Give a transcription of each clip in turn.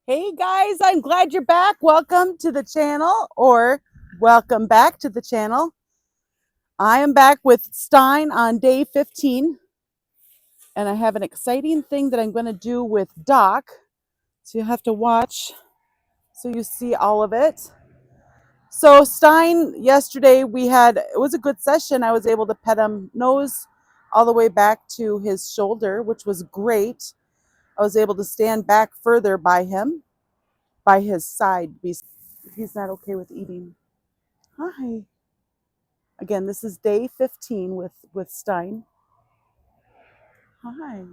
Hey guys, I'm glad you're back. Welcome to the channel, or welcome back to the channel. I am back with Stein on day 15, and I have an exciting thing that I'm going to do with Doc. So you have to watch so you see all of it. So Stein, yesterday it was a good session. I was able to pet him nose all the way back to his shoulder, which was great. I was able to stand back further by him, by his side. He's not okay with eating. Hi. Again, this is day 15 with Stein. Hi.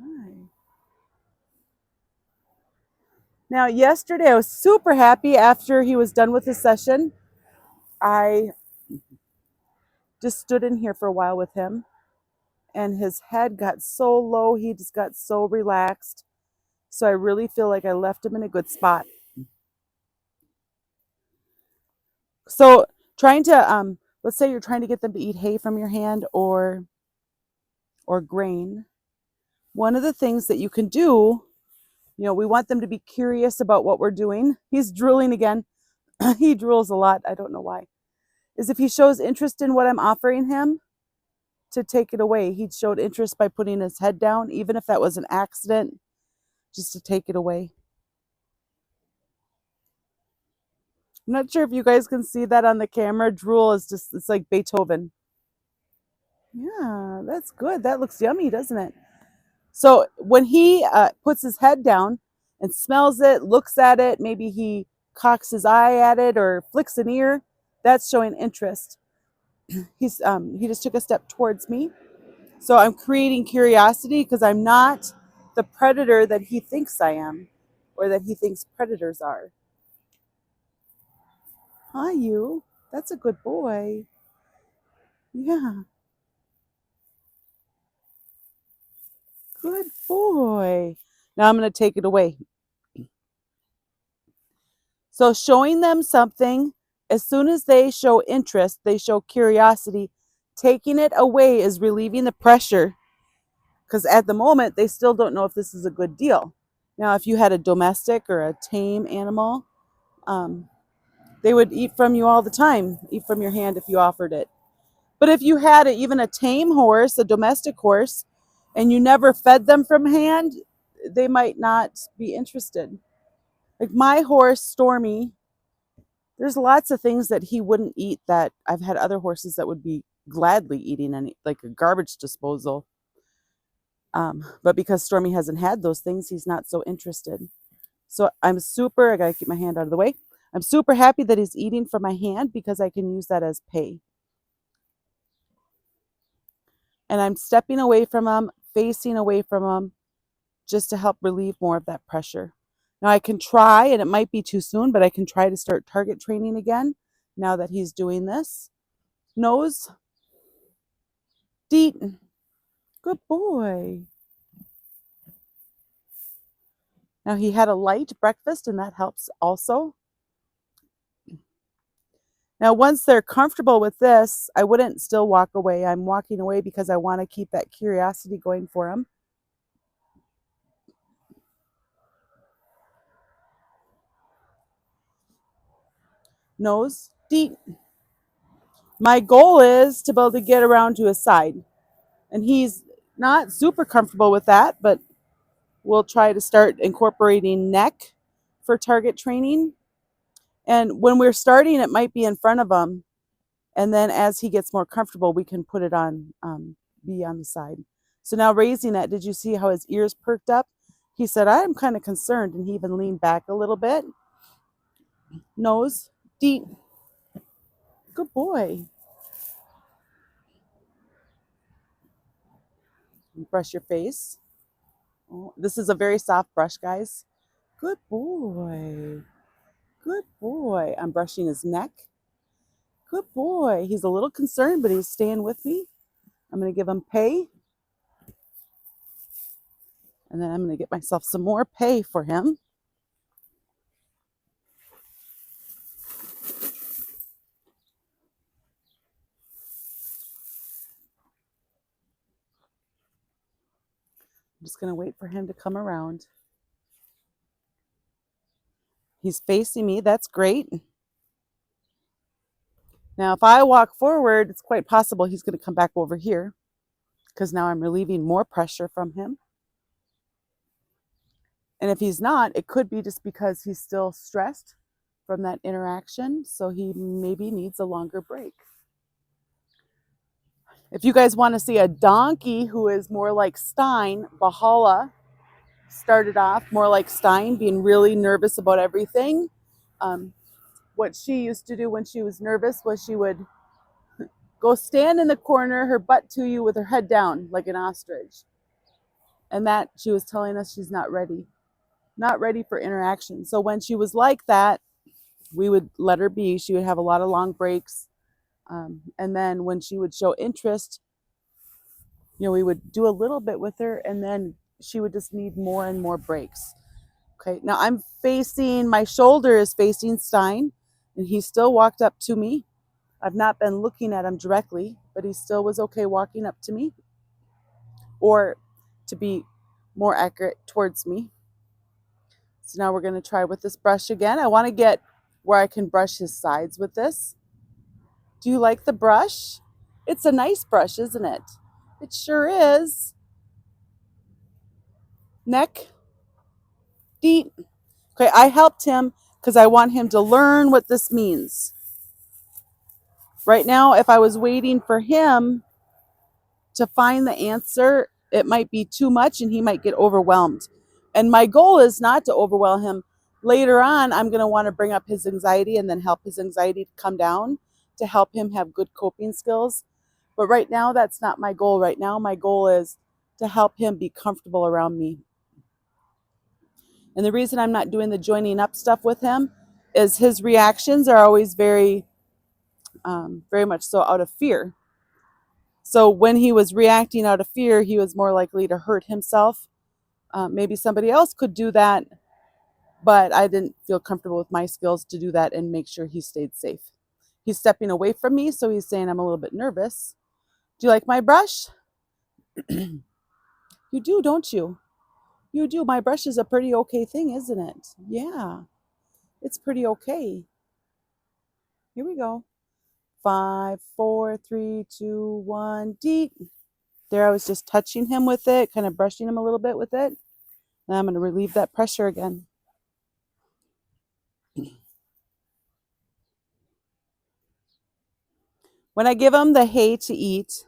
Hi. Now, yesterday I was super happy after he was done with his session. I just stood in here for a while with him, and his head got so low. He just got so relaxed. So I really feel like I left him in a good spot. So trying to, let's say you're trying to get them to eat hay from your hand or grain. One of the things that you can do, we want them to be curious about what we're doing. He's drooling again. He drools a lot. I don't know why. Is if he shows interest in what I'm offering him, to take it away. He showed interest by putting his head down, even if that was an accident, just to take it away. I'm not sure if you guys can see that on the camera. Drool is just, it's like Beethoven. Yeah, that's good. That looks yummy, doesn't it? So when he puts his head down and smells it, looks at it, maybe he cocks his eye at it or flicks an ear, that's showing interest. He just took a step towards me. So I'm creating curiosity because I'm not the predator that he thinks I am, or that he thinks predators are. Hi, you. That's a good boy. Yeah, good boy. Now I'm going to take it away. So showing them something, as soon as they show interest, they show curiosity, taking it away is relieving the pressure, because at the moment they still don't know if this is a good deal. Now, if you had a domestic or a tame animal, they would eat from you all the time, eat from your hand if you offered it. But if you had even a tame horse, a domestic horse, and you never fed them from hand, they might not be interested. Like my horse, Stormy, there's lots of things that he wouldn't eat that I've had other horses that would be gladly eating, like a garbage disposal. But because Stormy hasn't had those things, he's not so interested. So I got to keep my hand out of the way. I'm super happy that he's eating from my hand because I can use that as pay. And I'm stepping away from him, facing away from him, just to help relieve more of that pressure. Now I can try, and it might be too soon, but I can try to start target training again now that he's doing this. Nose, deet, good boy. Now he had a light breakfast, and that helps also. Now, once they're comfortable with this, I wouldn't still walk away. I'm walking away because I want to keep that curiosity going for them. Nose, deep. My goal is to be able to get around to his side. And he's not super comfortable with that, but we'll try to start incorporating neck for target training. And when we're starting, it might be in front of him. And then as he gets more comfortable, we can put it on, be on the side. So now raising that, did you see how his ears perked up? He said, I'm kind of concerned, and he even leaned back a little bit. Nose, deep. Good boy. Brush your face. Oh, this is a very soft brush, guys. Good boy. Good boy. I'm brushing his neck. Good boy. He's a little concerned, but he's staying with me. I'm going to give him pay. And then I'm going to get myself some more pay for him. I'm just going to wait for him to come around. He's facing me. That's great. Now, if I walk forward, it's quite possible he's going to come back over here because now I'm relieving more pressure from him. And if he's not, it could be just because he's still stressed from that interaction. So he maybe needs a longer break. If you guys want to see a donkey who is more like Stein, Valhalla started off more like Stein, being really nervous about everything. What she used to do when she was nervous was she would go stand in the corner, her butt to you with her head down like an ostrich. And that she was telling us she's not ready for interaction. So when she was like that, we would let her be. She would have a lot of long breaks. And then when she would show interest, we would do a little bit with her, and then she would just need more and more breaks. Okay, now my shoulder is facing Stein, and he still walked up to me. I've not been looking at him directly, but he still was okay walking up to me, or to be more accurate, towards me. So now we're going to try with this brush again. I want to get where I can brush his sides with this. Do you like the brush? It's a nice brush, isn't it? It sure is. Neck. Deep. Okay, I helped him because I want him to learn what this means. Right now, if I was waiting for him to find the answer, it might be too much and he might get overwhelmed. And my goal is not to overwhelm him. Later on, I'm going to want to bring up his anxiety and then help his anxiety to come down to help him have good coping skills. But right now, that's not my goal. Right now, my goal is to help him be comfortable around me. And the reason I'm not doing the joining up stuff with him is his reactions are always very much so out of fear. So when he was reacting out of fear, he was more likely to hurt himself. Maybe somebody else could do that, but I didn't feel comfortable with my skills to do that and make sure he stayed safe. He's stepping away from me, so he's saying I'm a little bit nervous. Do you like my brush? You do, don't you? You do. My brush is a pretty okay thing, isn't it? Yeah, it's pretty okay. Here we go. 5, 4, 3, 2, 1, deep. There, I was just touching him with it, kind of brushing him a little bit with it. And I'm going to relieve that pressure again. When I give him the hay to eat,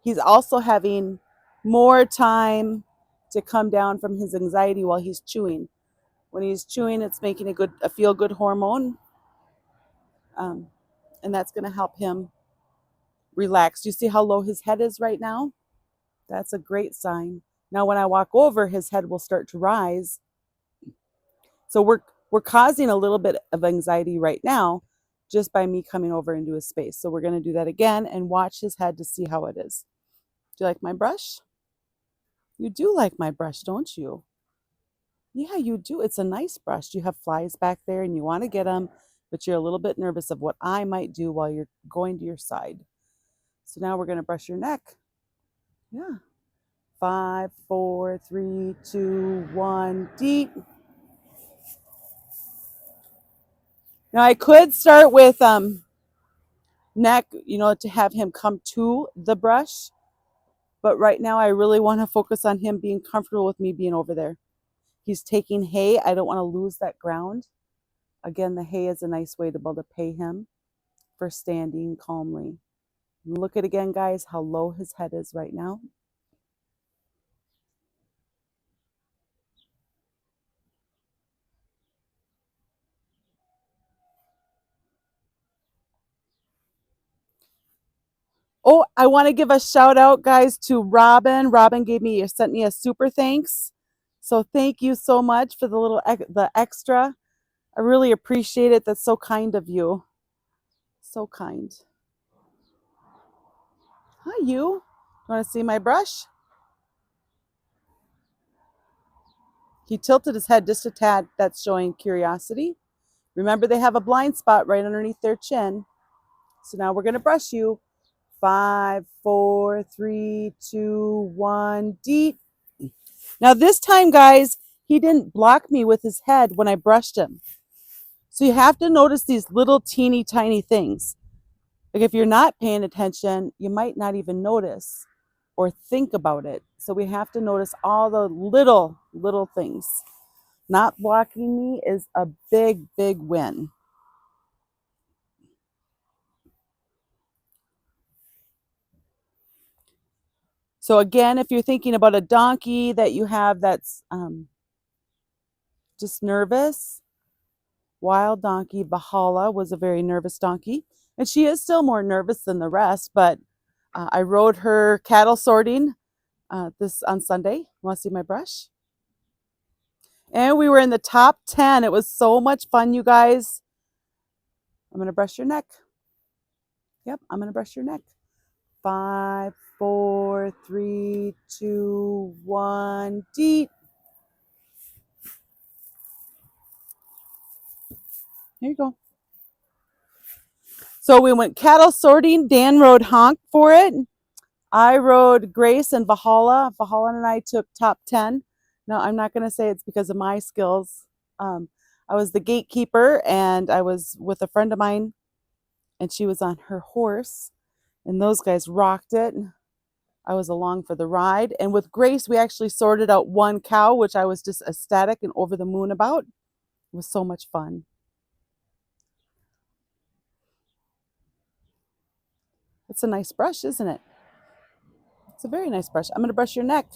he's also having more time to come down from his anxiety while he's chewing. When he's chewing, it's making a feel-good hormone. And that's going to help him relax. You see how low his head is right now? That's a great sign. Now, when I walk over, his head will start to rise. So we're causing a little bit of anxiety right now just by me coming over into his space. So we're going to do that again and watch his head to see how it is. Do you like my brush? You do like my brush, don't you? Yeah, you do. It's a nice brush. You have flies back there and you want to get them, but you're a little bit nervous of what I might do while you're going to your side. So now we're going to brush your neck. Yeah. 5, 4, 3, 2, 1, deep. Now I could start with neck, to have him come to the brush. But right now I really want to focus on him being comfortable with me being over there. He's taking hay. I don't want to lose that ground. Again, the hay is a nice way to be able to pay him for standing calmly. Look at again, guys, how low his head is right now. Oh, I want to give a shout out, guys, to Robin. Robin sent me a super thanks. So thank you so much for the extra. I really appreciate it. That's so kind of you. So kind. Hi, you. Want to see my brush? He tilted his head just a tad. That's showing curiosity. Remember, they have a blind spot right underneath their chin. So now we're going to brush you. 5, 4, 3, 2, 1, deep. Now this time, guys, He didn't block me with his head when I brushed him. So you have to notice these little teeny tiny things. Like if you're not paying attention, you might not even notice or think about it. So we have to notice all the little things. Not blocking me is a big win. So again, if you're thinking about a donkey that you have that's just nervous, wild donkey Bahala was a very nervous donkey. And she is still more nervous than the rest, but I rode her cattle sorting this on Sunday. Want to see my brush? And we were in the top 10. It was so much fun, you guys. I'm going to brush your neck. Yep, I'm going to brush your neck. 5, 4, 3, 2, 1, deep. Here you go. So we went cattle sorting. Dan rode honk for it. I rode Grace and Valhalla. Valhalla and I took top 10. Now, I'm not going to say it's because of my skills. I was the gatekeeper, and I was with a friend of mine, and she was on her horse, and those guys rocked it. I was along for the ride. And with Grace, we actually sorted out one cow, which I was just ecstatic and over the moon about. It was so much fun. It's a nice brush, isn't it? It's a very nice brush. I'm going to brush your neck.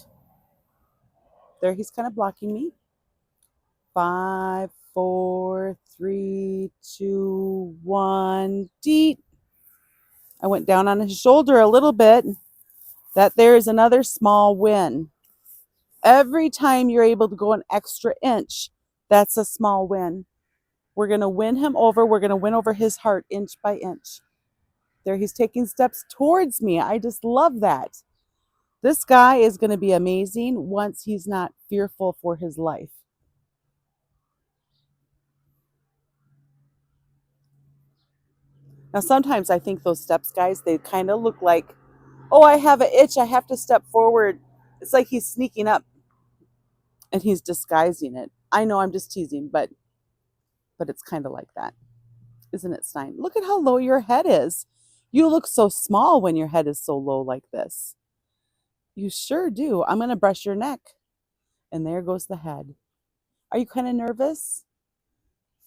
There, he's kind of blocking me. 5, 4, 3, 2, 1, deep. I went down on his shoulder a little bit. That there is another small win. Every time you're able to go an extra inch, that's a small win. We're going to win him over. We're going to win over his heart inch by inch. There, he's taking steps towards me. I just love that. This guy is going to be amazing once he's not fearful for his life. Now, sometimes I think those steps, guys, they kind of look like, oh, I have an itch. I have to step forward. It's like he's sneaking up and he's disguising it. I know I'm just teasing, but it's kind of like that. Isn't it, Stein? Look at how low your head is. You look so small when your head is so low like this. You sure do. I'm going to brush your neck. And there goes the head. Are you kind of nervous?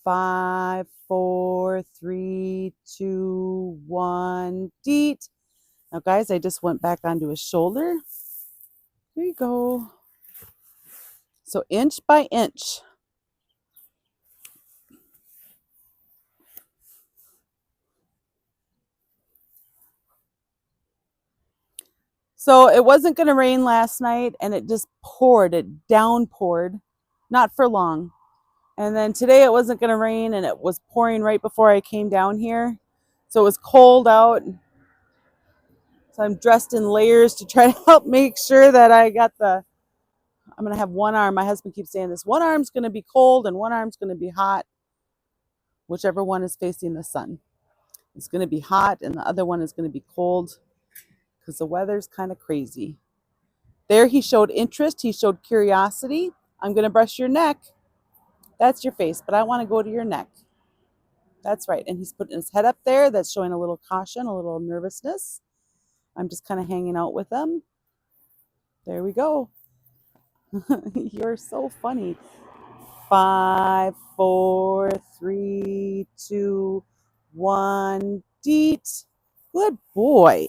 5, 4, 3, 2, 1, deet. Now, guys, I just went back onto his shoulder. Here you go. So inch by inch. So it wasn't going to rain last night, and it just poured. It downpoured, not for long. And then today it wasn't going to rain, and it was pouring right before I came down here. So it was cold out. So I'm dressed in layers to try to help make sure that I got I'm going to have one arm. My husband keeps saying this. One arm's going to be cold and one arm's going to be hot. Whichever one is facing the sun. It's going to be hot, and the other one is going to be cold because the weather's kind of crazy. There he showed interest. He showed curiosity. I'm going to brush your neck. That's your face, but I want to go to your neck. That's right. And he's putting his head up there. That's showing a little caution, a little nervousness. I'm just kind of hanging out with him. There we go. You're so funny. 5, 4, 3, 2, 1, deet. Good boy.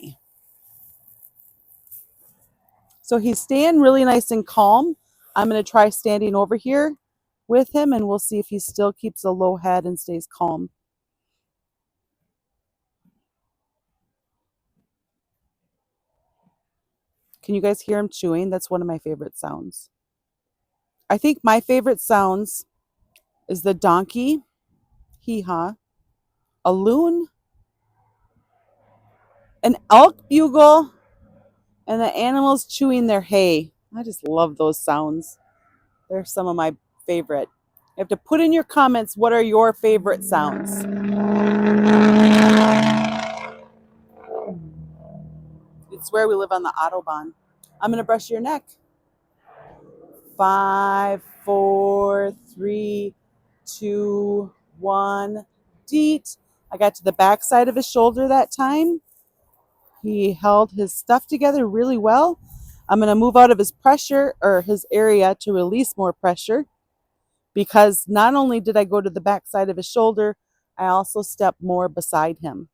So he's staying really nice and calm. I'm going to try standing over here with him, and we'll see if he still keeps a low head and stays calm. Can you guys hear him chewing? That's one of my favorite sounds. I think my favorite sounds is the donkey, hee-haw, a loon, an elk bugle, and the animals chewing their hay. I just love those sounds. They're some of my favorite. You have to put in your comments, what are your favorite sounds? It's where we live on the Autobahn. I'm going to brush your neck. 5, 4, 3, 2, 1. Deet. I got to the back side of his shoulder that time. He held his stuff together really well. I'm going to move out of his pressure or his area to release more pressure, because not only did I go to the back side of his shoulder, I also stepped more beside him.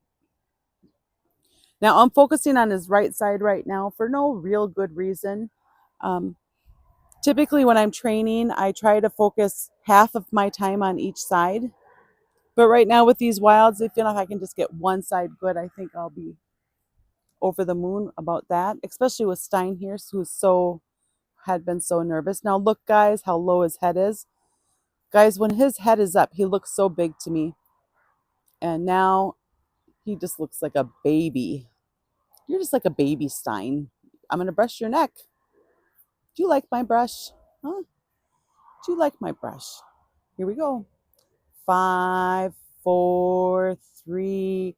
Now I'm focusing on his right side right now for no real good reason. Typically when I'm training, I try to focus half of my time on each side. But right now with these wilds, I feel if I can just get one side good, I think I'll be over the moon about that, especially with Stein here, who had been so nervous. Now look, guys, how low his head is. Guys, when his head is up, he looks so big to me. And now he just looks like a baby. You're just like a baby, Stein. I'm going to brush your neck. Do you like my brush? Huh? Do you like my brush? Here we go. 5, 4, 3,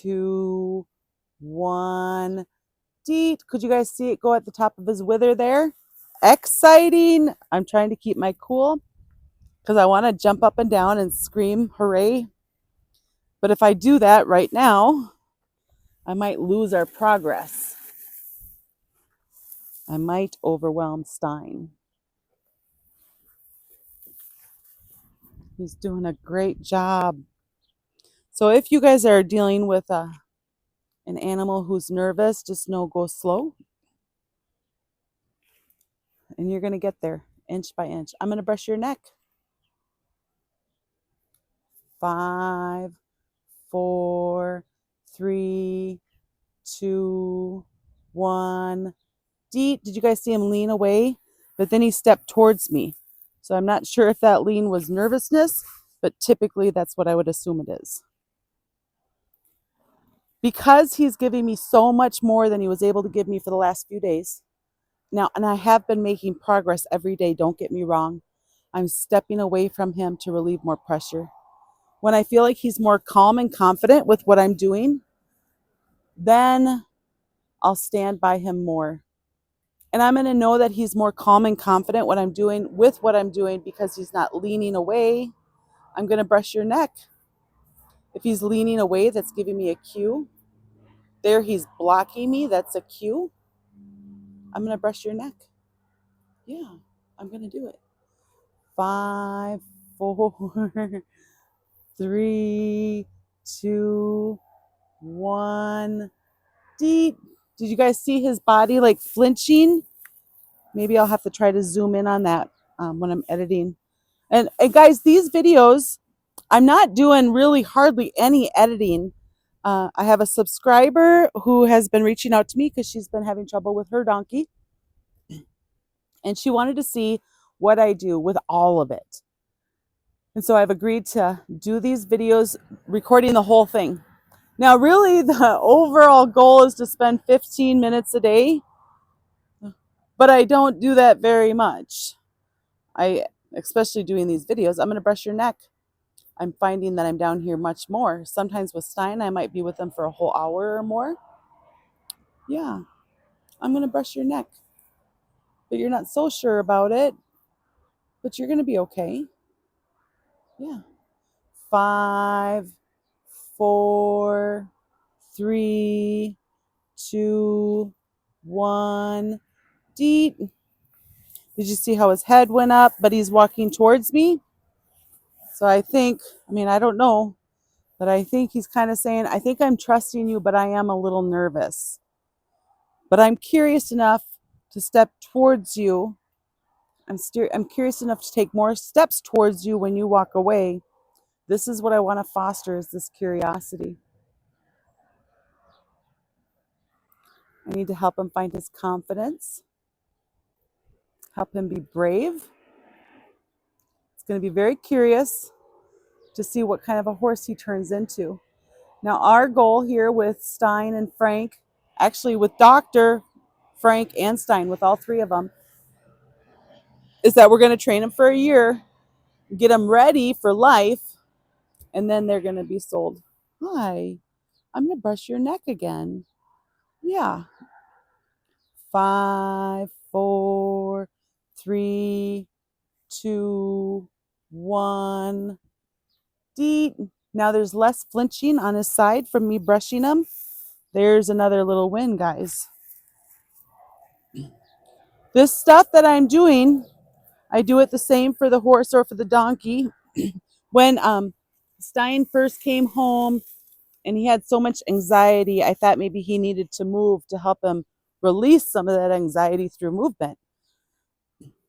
2, 1. Deet. Could you guys see it go at the top of his wither there? Exciting. I'm trying to keep my cool because I want to jump up and down and scream hooray. But if I do that right now, I might lose our progress. I might overwhelm Stein. He's doing a great job. So if you guys are dealing with an animal who's nervous, just know go slow. And you're going to get there inch by inch. I'm going to brush your neck. 5, 4, 3, 2, 1. Deet. Did you guys see him lean away? But then he stepped towards me. So I'm not sure if that lean was nervousness, but typically that's what I would assume it is. Because he's giving me so much more than he was able to give me for the last few days. Now, and I have been making progress every day, don't get me wrong. I'm stepping away from him to relieve more pressure. When I feel like he's more calm and confident with what I'm doing, then I'll stand by him more. And I'm going to know that he's more calm and confident what I'm doing with what I'm doing because he's not leaning away. I'm going to brush your neck. If he's leaning away, that's giving me a cue. There, he's blocking me. That's a cue. I'm going to brush your neck. Yeah, I'm going to do it. 5, 4, 3, 2, 1. Deep. Did you guys see his body like flinching? Maybe I'll have to try to zoom in on that when I'm editing. And guys, these videos, I'm not doing really hardly any editing. I have a subscriber who has been reaching out to me because she's been having trouble with her donkey. And she wanted to see what I do with all of it. And so I've agreed to do these videos, recording the whole thing. Now, really, the overall goal is to spend 15 minutes a day, but I don't do that very much. Especially doing these videos, I'm going to brush your neck. I'm finding that I'm down here much more. Sometimes with Stein, I might be with them for a whole hour or more. Yeah, I'm going to brush your neck. But you're not so sure about it, but you're going to be okay. Yeah. 5, 4, 3, 2, 1. Deet. Did you see how his head went up, but he's walking towards me? So I think, I don't know, but I think he's kind of saying, I think I'm trusting you, but I am a little nervous. But I'm curious enough to step towards you. I'm curious enough to take more steps towards you when you walk away. This is what I want to foster, is this curiosity. I need to help him find his confidence. Help him be brave. It's going to be very curious to see what kind of a horse he turns into. Now, our goal here with Stein and Frank, actually with Dr. Frank and Stein, with all three of them, is that we're going to train them for a year, get them ready for life, and then they're going to be sold. Hi, I'm going to brush your neck again. Yeah. 5, 4, 3, 2, 1. Deet. Now there's less flinching on his side from me brushing him. There's another little win, guys. This stuff that I'm doing, I do it the same for the horse or for the donkey. When Stein first came home and he had so much anxiety, I thought maybe he needed to move to help him release some of that anxiety through movement.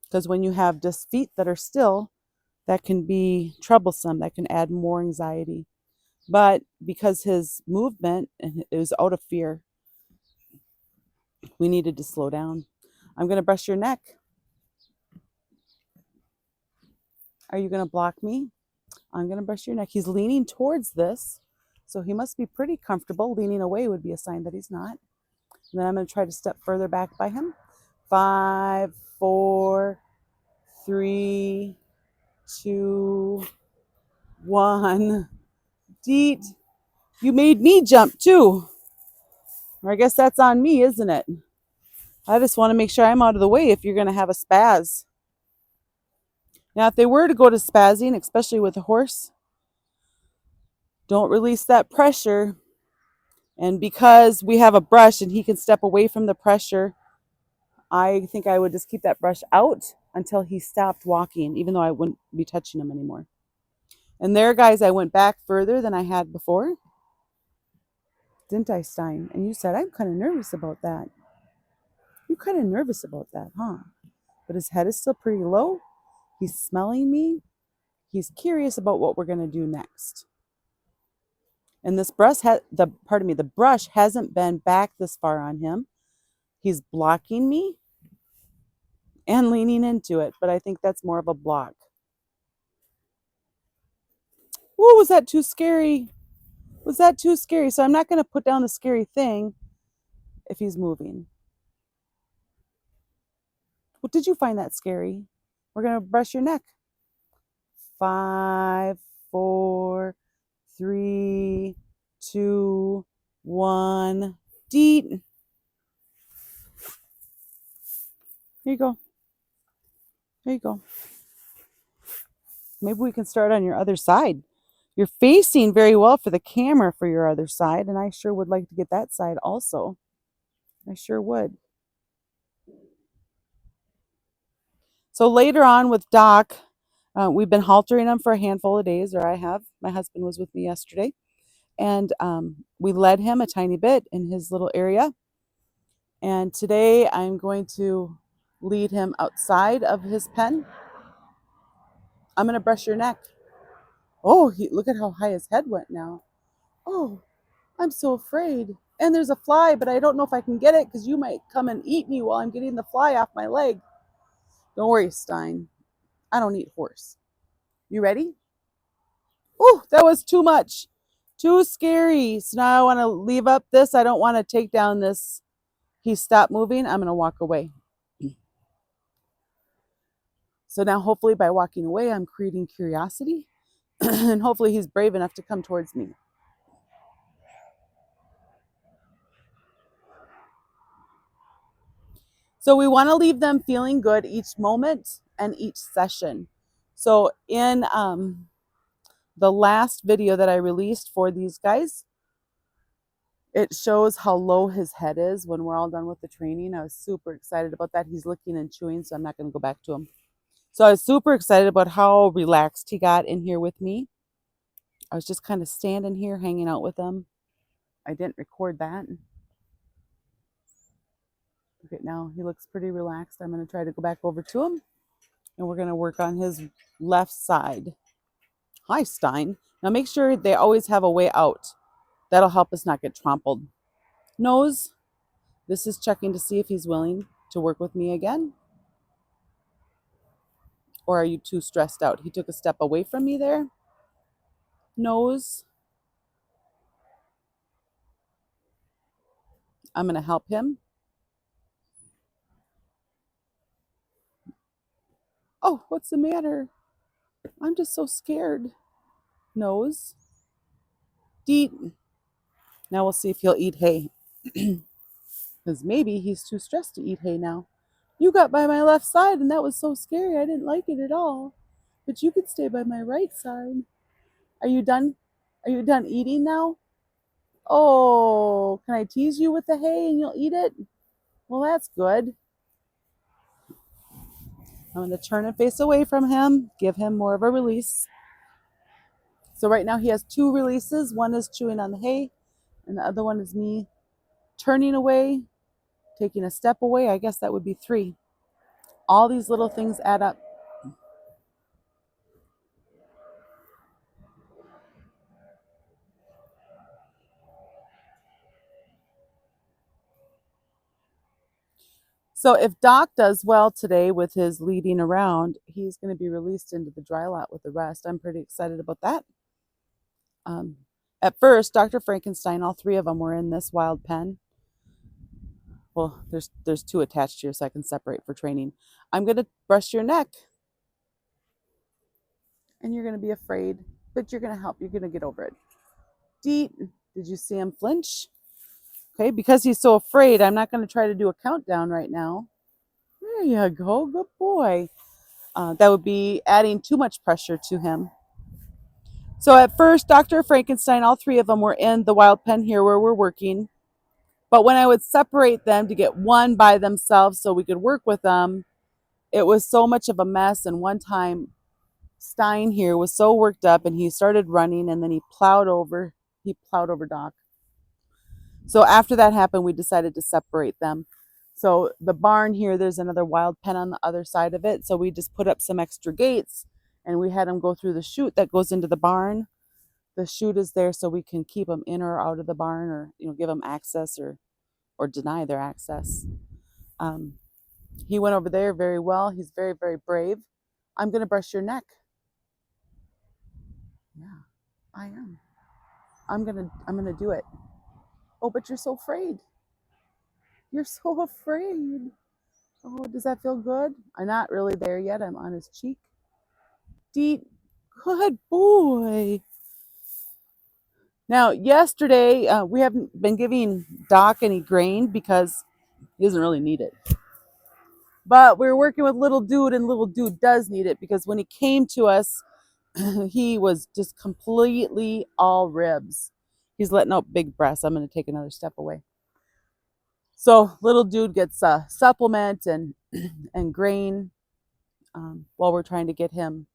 Because when you have just feet that are still, that can be troublesome. That can add more anxiety. But because his movement, and it was out of fear, we needed to slow down. I'm going to brush your neck. Are you going to block me? I'm going to brush your neck. He's leaning towards this, so he must be pretty comfortable. Leaning away would be a sign that he's not. And then I'm going to try to step further back by him. 5, 4, 3, 2, 1. Deet. You made me jump too. Or I guess that's on me, isn't it? I just want to make sure I'm out of the way if you're going to have a spaz. Now, if they were to go to spazzing, especially with a horse, don't release that pressure. And because we have a brush and he can step away from the pressure, I think I would just keep that brush out until he stopped walking, even though I wouldn't be touching him anymore. And there, guys, I went back further than I had before. Didn't I, Stein? And you said, I'm kind of nervous about that. You're kind of nervous about that, huh? But his head is still pretty low. He's smelling me. He's curious about what we're going to do next. And this brush, the brush hasn't been back this far on him. He's blocking me and leaning into it, but I think that's more of a block. Ooh, was that too scary? Was that too scary? So I'm not going to put down the scary thing if he's moving. Well, did you find that scary? We're going to brush your neck. 5, 4, 3, 2, 1. Deet. Here you go. There you go. Maybe we can start on your other side. You're facing very well for the camera for your other side, and I sure would like to get that side also. I sure would. So later on with Doc, we've been haltering him for a handful of days, or I have. My husband was with me yesterday. And we led him a tiny bit in his little area. And today I'm going to lead him outside of his pen. I'm going to brush your neck. Oh, look at how high his head went now. Oh, I'm so afraid. And there's a fly, but I don't know if I can get it because you might come and eat me while I'm getting the fly off my leg. Don't worry, Stein. I don't eat horse. You ready? Oh, that was too much. Too scary. So now I want to leave up this. I don't want to take down this. He stopped moving. I'm going to walk away. So now hopefully by walking away, I'm creating curiosity. And hopefully he's brave enough to come towards me. So we want to leave them feeling good each moment and each session. So in the last video that I released for these guys, it shows how low his head is when we're all done with the training. I was super excited about that. He's licking and chewing, so I'm not going to go back to him. So I was super excited about how relaxed he got in here with me. I was just kind of standing here hanging out with him. I didn't record that. Look at now, he looks pretty relaxed. I'm going to try to go back over to him, and we're going to work on his left side. Hi, Stein. Now make sure they always have a way out. That'll help us not get trampled. Nose. This is checking to see if he's willing to work with me again. Or are you too stressed out? He took a step away from me there. Nose. I'm going to help him. Oh, what's the matter? I'm just so scared. Nose. Deet. Now we'll see if he'll eat hay. Because maybe he's too stressed to eat hay now. You got by my left side, and that was so scary. I didn't like it at all. But you could stay by my right side. Are you done? Are you done eating now? Oh, can I tease you with the hay and you'll eat it? Well, that's good. I'm going to turn and face away from him, give him more of a release. So right now he has two releases. One is chewing on the hay, and the other one is me turning away, taking a step away. I guess that would be 3. All these little things add up. So if Doc does well today with his leading around, he's going to be released into the dry lot with the rest. I'm pretty excited about that. At first, Dr. Frankenstein, all 3 of them were in this wild pen. Well, there's 2 attached here, so I can separate for training. I'm going to brush your neck, and you're going to be afraid, but you're going to help. You're going to get over it. Deet, did you see him flinch? Okay, because he's so afraid, I'm not going to try to do a countdown right now. There you go, good boy. That would be adding too much pressure to him. So at first, Dr. Frankenstein, all 3 of them were in the wild pen here where we're working. But when I would separate them to get one by themselves so we could work with them, it was so much of a mess. And one time, Stein here was so worked up and he started running, and then he plowed over Doc. So after that happened, we decided to separate them. So the barn here, there's another wild pen on the other side of it. So we just put up some extra gates, and we had them go through the chute that goes into the barn. The chute is there so we can keep them in or out of the barn, or give them access or deny their access. He went over there very well. He's very, very brave. I'm going to brush your neck. Yeah, I am. I'm gonna do it. Oh, but you're so afraid. You're so afraid. Oh, does that feel good? I'm not really there yet. I'm on his cheek. Deet, good boy. Now, yesterday, we haven't been giving Doc any grain because he doesn't really need it. But we were working with Little Dude, and Little Dude does need it because when he came to us, he was just completely all ribs. He's letting out big breaths. I'm going to take another step away. So Little Dude gets a supplement and grain while we're trying to get him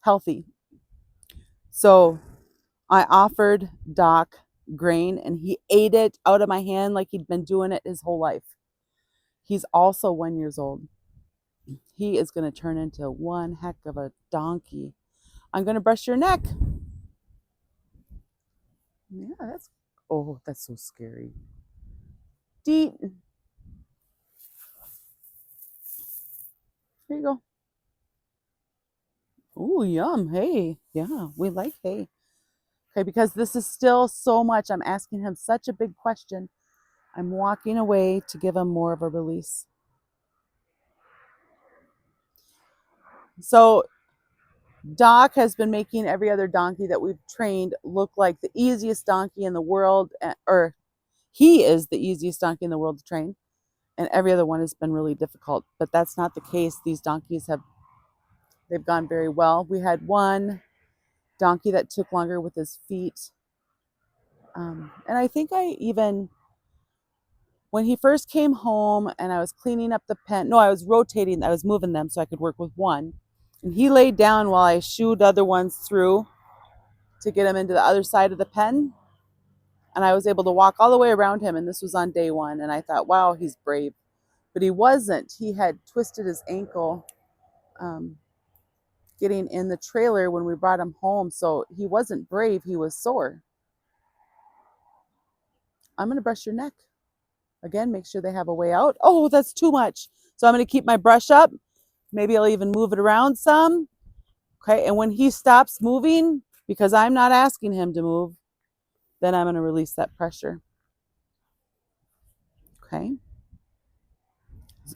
healthy. So I offered Doc grain, and he ate it out of my hand like he'd been doing it his whole life. He's also 1 year old. He is going to turn into one heck of a donkey. I'm going to brush your neck. Yeah, that's so scary. Deet. Here you go. Ooh, yum. Hay. Yeah, we like hay. Okay, because this is still so much. I'm asking him such a big question. I'm walking away to give him more of a release. So Doc has been making every other donkey that we've trained look like the easiest donkey in the world, or he is the easiest donkey in the world to train, and every other one has been really difficult. But that's not the case. These donkeys they've gone very well. We had one donkey that took longer with his feet. And I think when he first came home and I was cleaning up the pen, no, I was rotating, I was moving them so I could work with one. And he laid down while I shooed other ones through to get him into the other side of the pen. And I was able to walk all the way around him. And this was on day 1. And I thought, wow, he's brave. But he wasn't. He had twisted his ankle getting in the trailer when we brought him home. So he wasn't brave. He was sore. I'm going to brush your neck. Again, make sure they have a way out. Oh, that's too much. So I'm going to keep my brush up. Maybe I'll even move it around some. Okay, and when he stops moving, because I'm not asking him to move, then I'm going to release that pressure. Okay.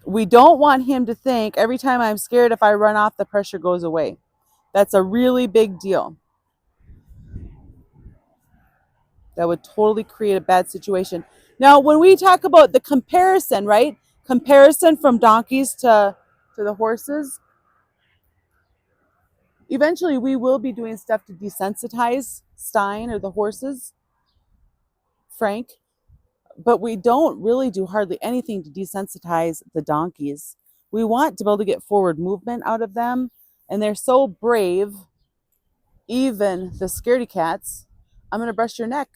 We don't want him to think every time I'm scared if I run off, the pressure goes away. That's a really big deal. That would totally create a bad situation. Now, when we talk about the comparison, right? Comparison from donkeys to the horses. Eventually, we will be doing stuff to desensitize Stein or the horses, Frank, but we don't really do hardly anything to desensitize the donkeys. We want to be able to get forward movement out of them, and they're so brave, even the scaredy cats. I'm going to brush your neck.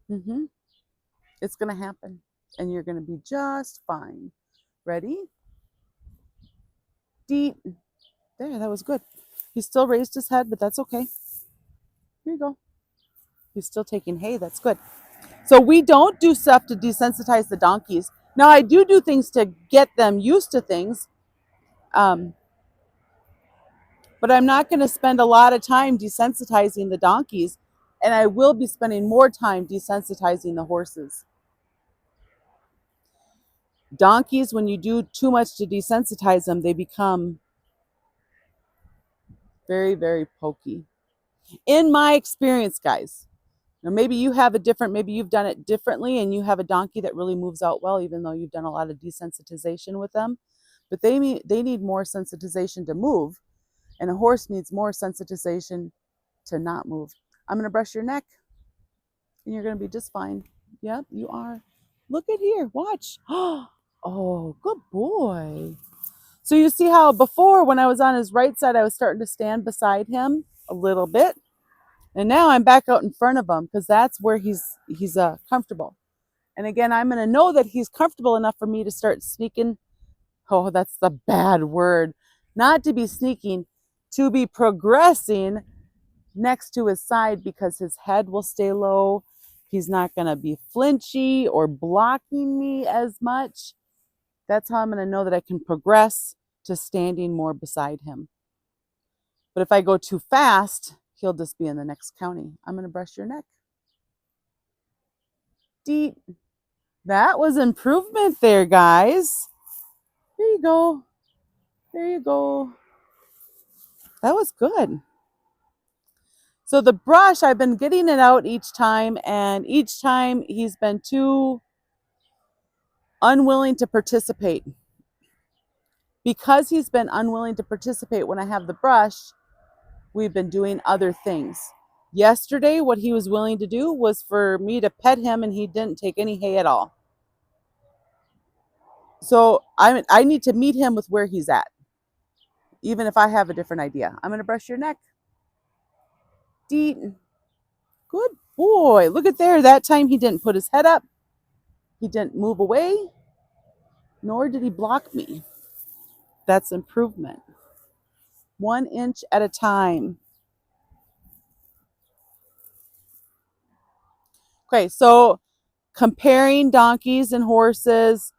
It's going to happen, and you're going to be just fine. Ready? Deep. There, that was good. He still raised his head, but that's okay. Here you go. He's still taking hay. That's good. So we don't do stuff to desensitize the donkeys. Now, I do things to get them used to things, but I'm not going to spend a lot of time desensitizing the donkeys, and I will be spending more time desensitizing the horses. Donkeys, when you do too much to desensitize them, they become very, very pokey. In my experience, guys. Now, maybe you have maybe you've done it differently and you have a donkey that really moves out well, even though you've done a lot of desensitization with them. But they need more sensitization to move, and a horse needs more sensitization to not move. I'm going to brush your neck, and you're going to be just fine. Yep, you are. Look at here. Watch. Oh, good boy. So you see how before, when I was on his right side, I was starting to stand beside him a little bit. And now I'm back out in front of him because that's where he's comfortable. And again, I'm going to know that he's comfortable enough for me to start sneaking. Oh, that's the bad word. Not to be sneaking, to be progressing next to his side, because his head will stay low. He's not going to be flinchy or blocking me as much. That's how I'm going to know that I can progress to standing more beside him. But if I go too fast, he'll just be in the next county. I'm going to brush your neck. Deep. That was improvement there, guys. There you go. There you go. That was good. So the brush, I've been getting it out each time, and each time he's been too unwilling to participate. Because he's been unwilling to participate when I have the brush, we've been doing other things. Yesterday, what he was willing to do was for me to pet him, and he didn't take any hay at all. So I need to meet him with where he's at, even if I have a different idea. I'm going to brush your neck. Deep. Good boy. Look at there. That time he didn't put his head up. He didn't move away, nor did he block me. That's improvement. 1 inch at a time. Okay, so comparing donkeys and horses.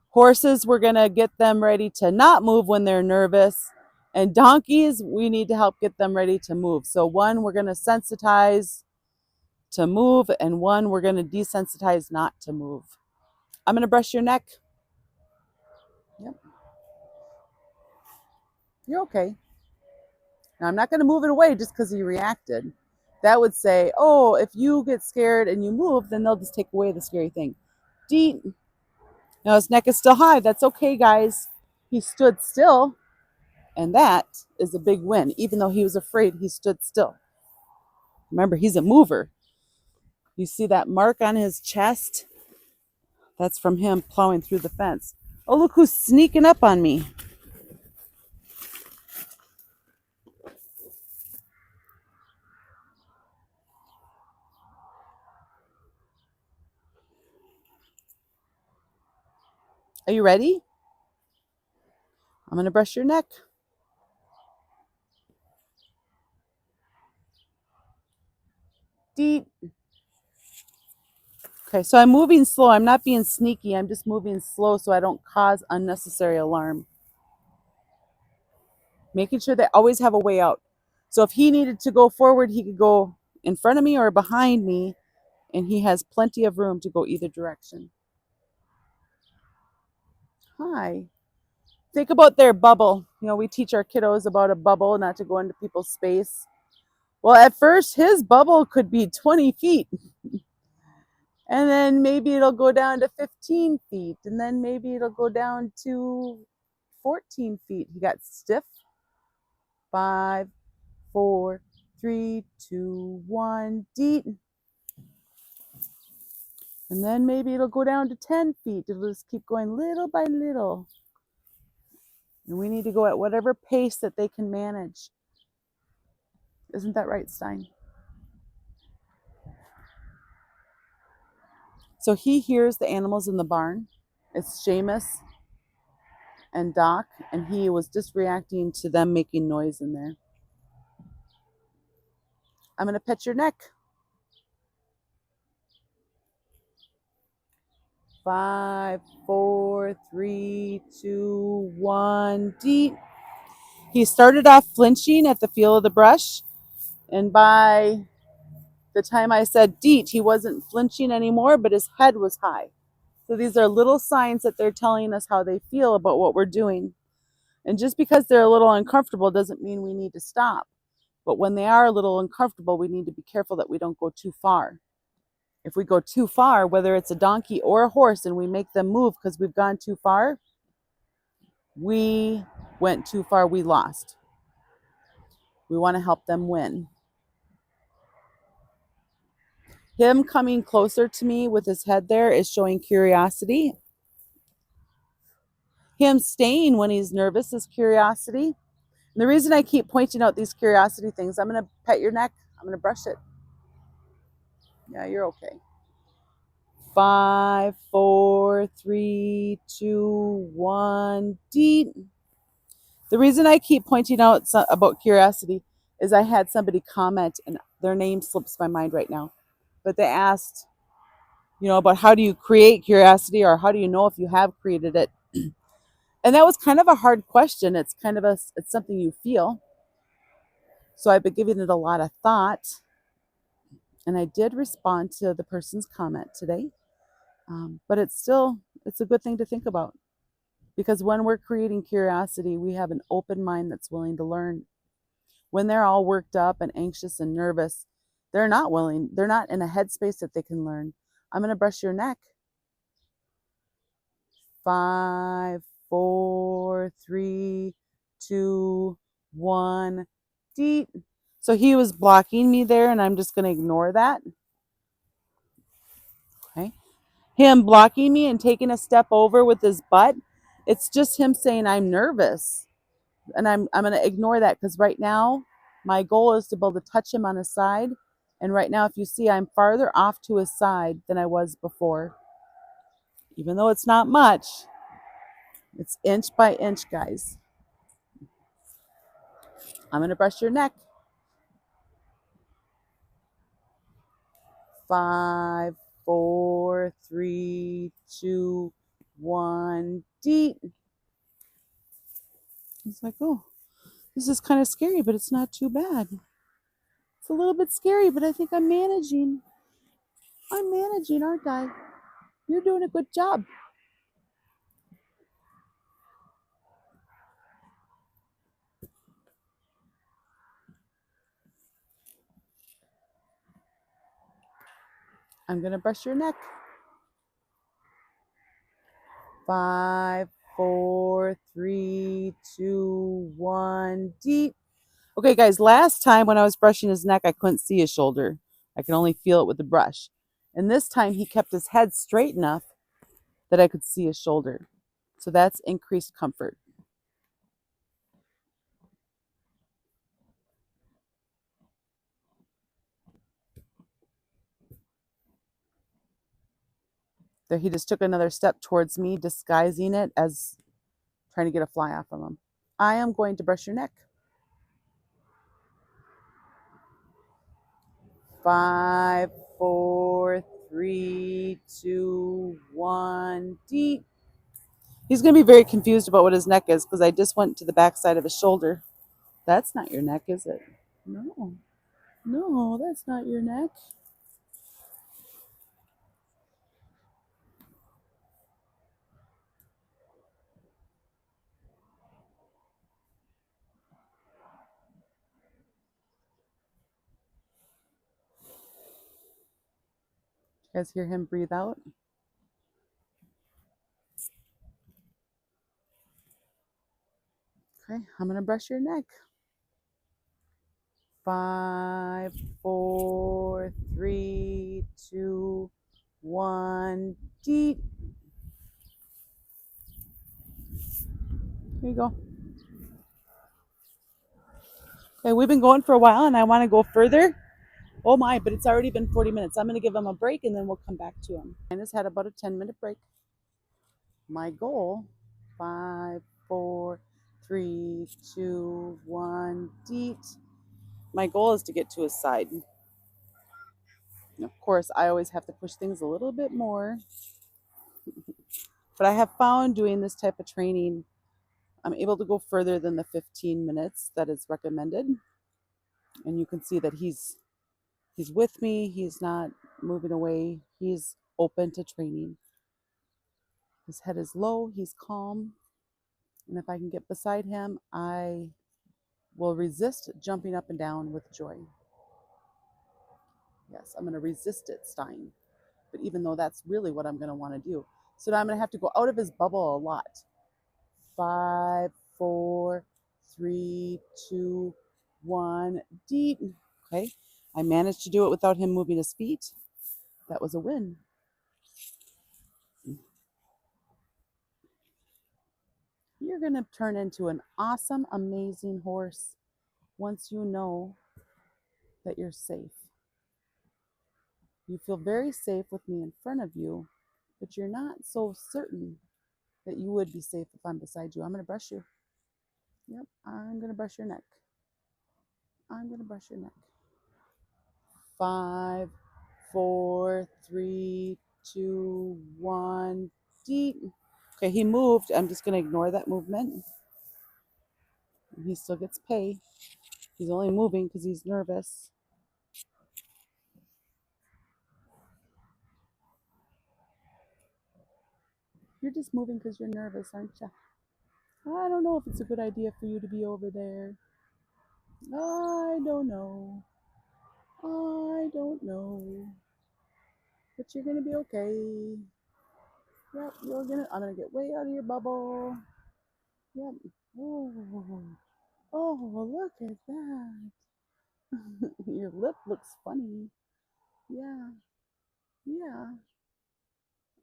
Horses, we're going to get them ready to not move when they're nervous. And donkeys, we need to help get them ready to move. So one, we're going to sensitize to move, and one, we're going to desensitize not to move. I'm going to brush your neck. Yep. You're okay. Now, I'm not going to move it away just because he reacted. That would say, oh, if you get scared and you move, then they'll just take away the scary thing. Deep. Now his neck is still high. That's okay, guys. He stood still, and that is a big win. Even though he was afraid, he stood still. Remember, he's a mover. You see that mark on his chest? That's from him plowing through the fence. Oh, look who's sneaking up on me. Are you ready? I'm going to brush your neck. Deep. Okay, so I'm moving slow. I'm not being sneaky. I'm just moving slow so I don't cause unnecessary alarm. Making sure they always have a way out. So if he needed to go forward, he could go in front of me or behind me, and he has plenty of room to go either direction. Hi. Think about their bubble. You know, we teach our kiddos about a bubble, not to go into people's space. Well, at first, his bubble could be 20 feet. And then maybe it'll go down to 15 feet. And then maybe it'll go down to 14 feet. He got stiff. 5, 4, 3, 2, 1, deet. And then maybe it'll go down to 10 feet. It'll just keep going little by little. And we need to go at whatever pace that they can manage. Isn't that right, Stein? So he hears the animals in the barn. It's Shamus and Doc, and he was just reacting to them making noise in there. I'm going to pet your neck. 5, 4, 3, 2, 1, deet. He started off flinching at the feel of the brush, and by the time I said deet, he wasn't flinching anymore, but his head was high. So these are little signs that they're telling us how they feel about what we're doing. And just because they're a little uncomfortable doesn't mean we need to stop. But when they are a little uncomfortable, we need to be careful that we don't go too far. If we go too far, whether it's a donkey or a horse, and we make them move because we've gone too far, we went too far, we lost. We want to help them win. Him coming closer to me with his head there is showing curiosity. Him staying when he's nervous is curiosity. And the reason I keep pointing out these curiosity things, I'm going to pet your neck. I'm going to brush it. Yeah, you're okay. 5, 4, 3, 2, 1, deet. The reason I keep pointing out about curiosity is I had somebody comment, and their name slips my mind right now, but they asked, about how do you create curiosity, or how do you know if you have created it? And that was kind of a hard question. It's kind of it's something you feel. So I've been giving it a lot of thought, and I did respond to the person's comment today. But it's a good thing to think about, because when we're creating curiosity, we have an open mind that's willing to learn. When they're all worked up and anxious and nervous, they're not willing. They're not in a headspace that they can learn. I'm going to brush your neck. 5, 4, 3, 2, 1, deet. So he was blocking me there, and I'm just going to ignore that. Okay. Him blocking me and taking a step over with his butt, it's just him saying I'm nervous. And I'm going to ignore that, because right now my goal is to be able to touch him on his side. And right now, if you see, I'm farther off to his side than I was before. Even though it's not much, it's inch by inch, guys. I'm going to brush your neck. 5, 4, 3, 2, 1, deet. It's like, oh, this is kind of scary, but it's not too bad. It's a little bit scary, but I think I'm managing. I'm managing, aren't I? You're doing a good job. I'm going to brush your neck. 5, 4, 3, 2, 1, deep. Okay, guys, last time when I was brushing his neck, I couldn't see his shoulder. I could only feel it with the brush. And this time he kept his head straight enough that I could see his shoulder. So that's increased comfort. There, he just took another step towards me, disguising it as trying to get a fly off of him. I am going to brush your neck. 5, 4, 3, 2, 1, deep. He's going to be very confused about what his neck is, because I just went to the back side of his shoulder. That's not your neck, is it? No. No, that's not your neck. You guys hear him breathe out? Okay, I'm going to brush your neck. 5, 4, 3, 2, 1. Deep. Here you go. Okay, we've been going for a while and I want to go further. Oh my, but it's already been 40 minutes. I'm going to give him a break and then we'll come back to him. And has had about a 10-minute break. My goal, 5, 4, 3, 2, 1. Deep. My goal is to get to his side. And of course, I always have to push things a little bit more. But I have found doing this type of training, I'm able to go further than the 15 minutes that is recommended. And you can see that he's with me. He's not moving away. He's open to training. His head is low. He's calm. And if I can get beside him, I will resist jumping up and down with joy. Yes, I'm going to resist it, Stein. But even though that's really what I'm going to want to do. So now I'm going to have to go out of his bubble a lot. 5, 4, 3, 2, 1. Deep. Okay. I managed to do it without him moving his feet. That was a win. You're going to turn into an awesome, amazing horse once you know that you're safe. You feel very safe with me in front of you, but you're not so certain that you would be safe if I'm beside you. I'm going to brush you. Yep, I'm going to brush your neck. I'm going to brush your neck. 5, 4, 3, 2, 1. Deep. Okay, he moved. I'm just going to ignore that movement. He still gets pay. He's only moving because he's nervous. You're just moving because you're nervous, aren't you? I don't know if it's a good idea for you to be over there. I don't know. I don't know. But you're going to be okay. Yep, I'm going to get way out of your bubble. Yep. Oh, look at that. Your lip looks funny. Yeah. Yeah.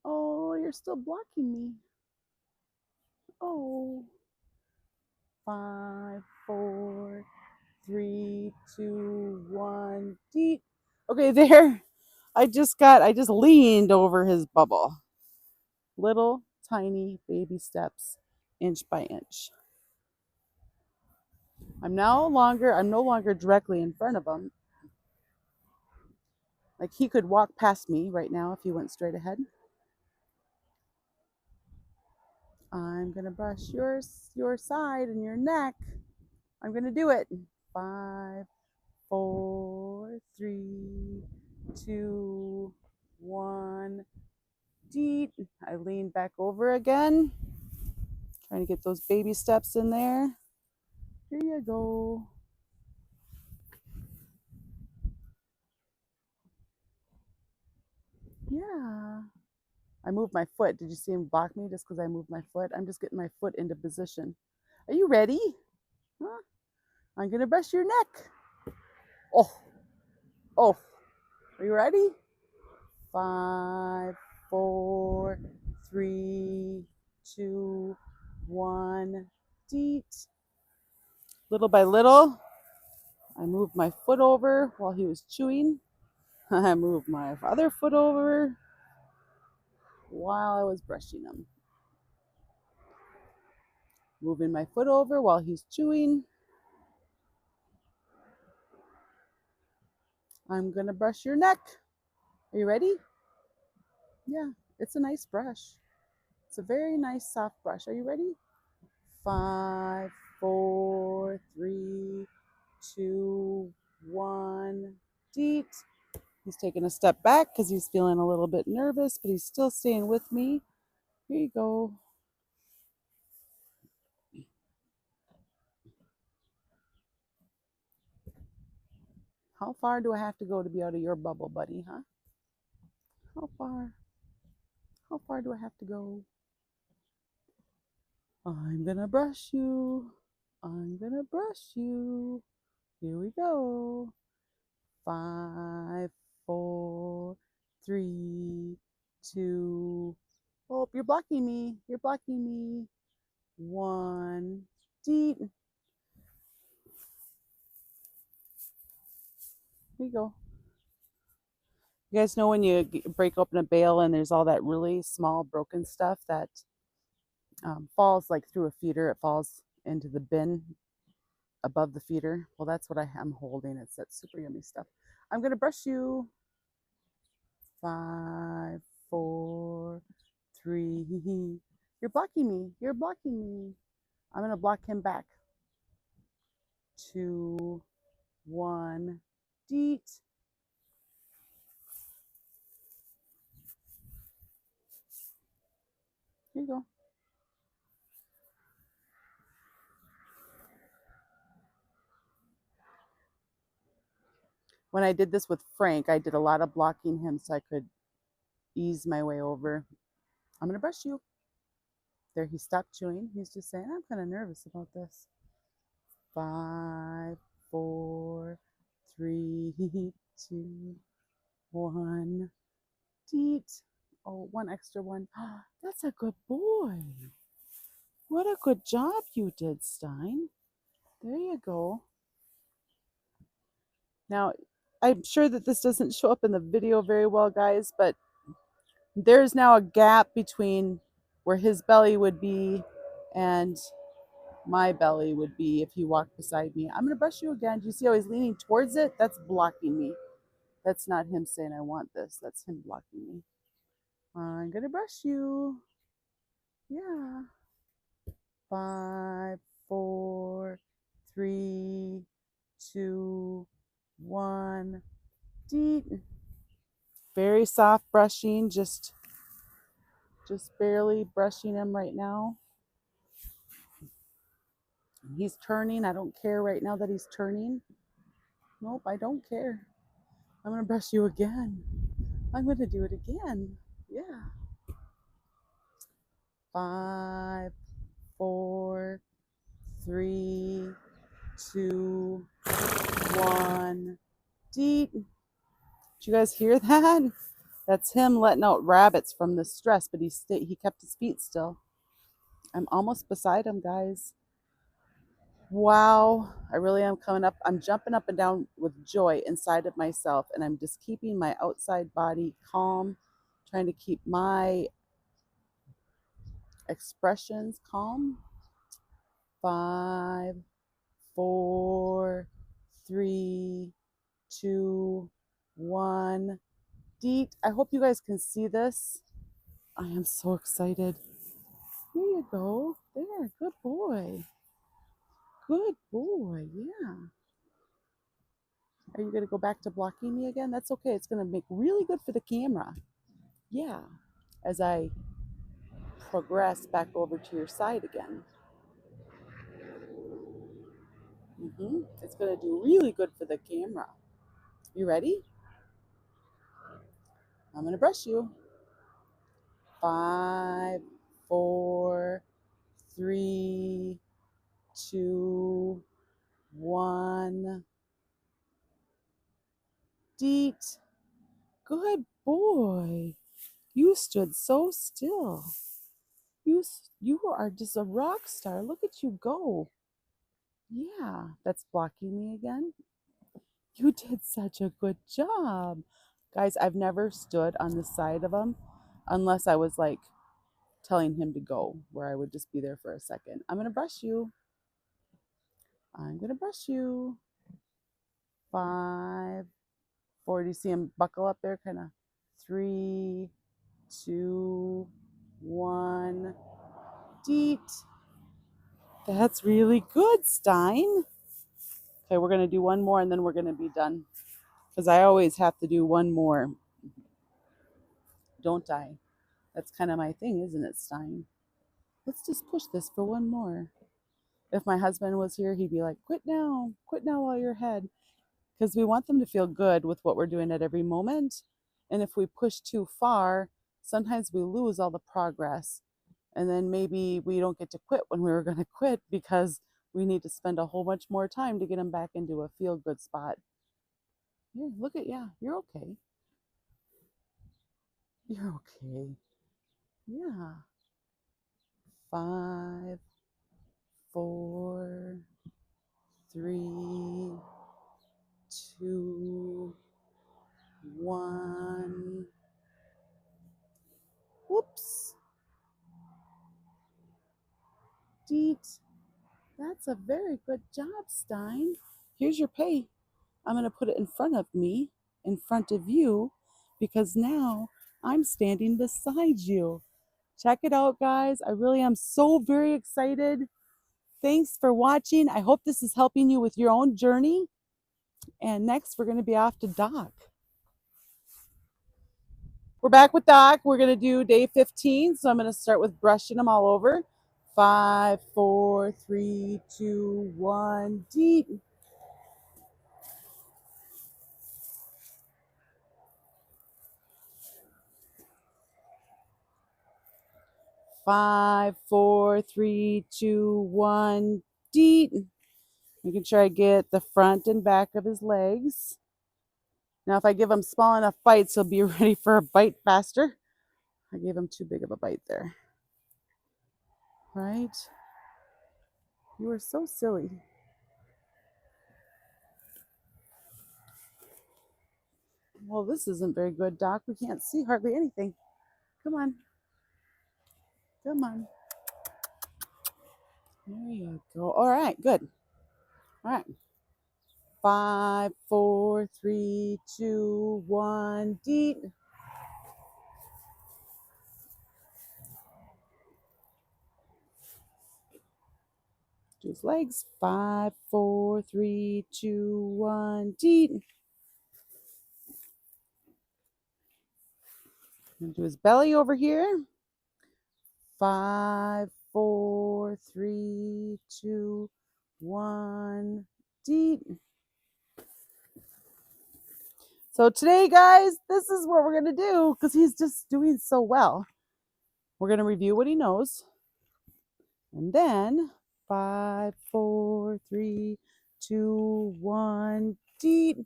Oh, you're still blocking me. Oh. 5, 4, 3, 2, 1. Deep. Okay, there. I just leaned over his bubble. Little tiny baby steps, inch by inch. I'm no longer directly in front of him. Like he could walk past me right now if he went straight ahead. I'm gonna brush your side and your neck. I'm gonna do it. 5, 4, 3, 2, 1. Deep. I lean back over again. Trying to get those baby steps in there. Here you go. Yeah. I moved my foot. Did you see him block me just because I moved my foot? I'm just getting my foot into position. Are you ready? Huh? I'm going to brush your neck. Oh. Oh. Are you ready? 5, 4, 3, 2, 1. Deep. Little by little, I moved my foot over while he was chewing. I moved my other foot over while I was brushing him. Moving my foot over while he's chewing. I'm going to brush your neck. Are you ready? Yeah, it's a nice brush. It's a very nice soft brush. Are you ready? 5, 4, 3, 2, 1. Deep. He's taking a step back because he's feeling a little bit nervous, but he's still staying with me. Here you go. How far do I have to go to be out of your bubble, buddy, huh? How far? How far do I have to go? I'm gonna brush you. I'm gonna brush you. Here we go. 5, 4, 3, 2. Oh, you're blocking me. You're blocking me. 1. Deep. Here you go. You guys know when you break open a bale and there's all that really small broken stuff that falls like through a feeder. It falls into the bin above the feeder. Well, that's what I'm holding. It's that super yummy stuff. I'm going to brush you. 5, 4, 3. You're blocking me. You're blocking me. I'm going to block him back. 2, 1. Deet. Here you go. When I did this with Frank, I did a lot of blocking him so I could ease my way over. I'm going to brush you. There, he stopped chewing. He's just saying, I'm kind of nervous about this. 5, 4, 3, 2, 1. Deet. Oh, one extra one. That's a good boy. What a good job you did, Stein. There you go. Now, I'm sure that this doesn't show up in the video very well, guys, but there's now a gap between where his belly would be and my belly would be if he walked beside me. I'm going to brush you again. Do you see how he's leaning towards it? That's blocking me. That's not him saying, I want this. That's him blocking me. I'm going to brush you. Yeah. 5, 4, 3, 2, 1. Deet. Very soft brushing, just barely brushing him right now. He's turning. I don't care right now that he's turning. Nope, I don't care. I'm going to brush you again. I'm going to do it again. Yeah. 5, 4, 3, 2, 1. Deet. Did you guys hear that? That's him letting out rabbits from the stress, but he kept his feet still. I'm almost beside him, guys. Wow, I really am coming up. I'm jumping up and down with joy inside of myself, and I'm just keeping my outside body calm, trying to keep my expressions calm. 5, 4, 3, 2, 1. Deet. I hope you guys can see this. I am so excited. Here you go. There, good boy. Good boy, yeah. Are you going to go back to blocking me again? That's okay. It's going to make really good for the camera. Yeah. As I progress back over to your side again. It's going to do really good for the camera. You ready? I'm going to brush you. 5, 4, 3, 2, 1. Deet. Good boy. You stood so still. You are just a rock star. Look at you go. Yeah, that's blocking me again. You did such a good job. Guys, I've never stood on the side of him unless I was like telling him to go, where I would just be there for a second. I'm going to brush you. I'm going to brush you. 5, 4. Do you see him buckle up there? Kind of 3, 2, 1. Deet. That's really good, Stein. Okay, we're going to do one more and then we're going to be done. Because I always have to do one more. Don't I? That's kind of my thing, isn't it, Stein? Let's just push this for one more. If my husband was here, he'd be like, quit now while you're ahead. Because we want them to feel good with what we're doing at every moment. And if we push too far, sometimes we lose all the progress. And then maybe we don't get to quit when we were going to quit because we need to spend a whole bunch more time to get them back into a feel good spot. Yeah, look at, yeah, you're okay. You're okay. Yeah. 5, 4, 3, 2, 1. Whoops. Deet. That's a very good job, Stein. Here's your pay. I'm going to put it in front of me, in front of you, because now I'm standing beside you. Check it out, guys. I really am so very excited. Thanks for watching. I hope this is helping you with your own journey. And next, we're going to be off to Doc. We're back with Doc. We're going to do day 15. So I'm going to start with brushing them all over. 5, 4, 3, 2, 1. Deep. 5, 4, 3, 2, 1. Deep. Making sure I get the front and back of his legs. Now, if I give him small enough bites, he'll be ready for a bite faster. I gave him too big of a bite there. Right? You are so silly. Well, this isn't very good, Doc. We can't see hardly anything. Come on. Come on. There you go. All right, good. All right. 5, 4, 3, 2, 1. Deep. Do his legs. 5, 4, 3, 2, 1. Deep. And do his belly over here. 5, 4, 3, 2, 1. Deep. So today, guys, this is what we're going to do because he's just doing so well. We're going to review what he knows. And then 5, 4, 3, 2, 1. Deep.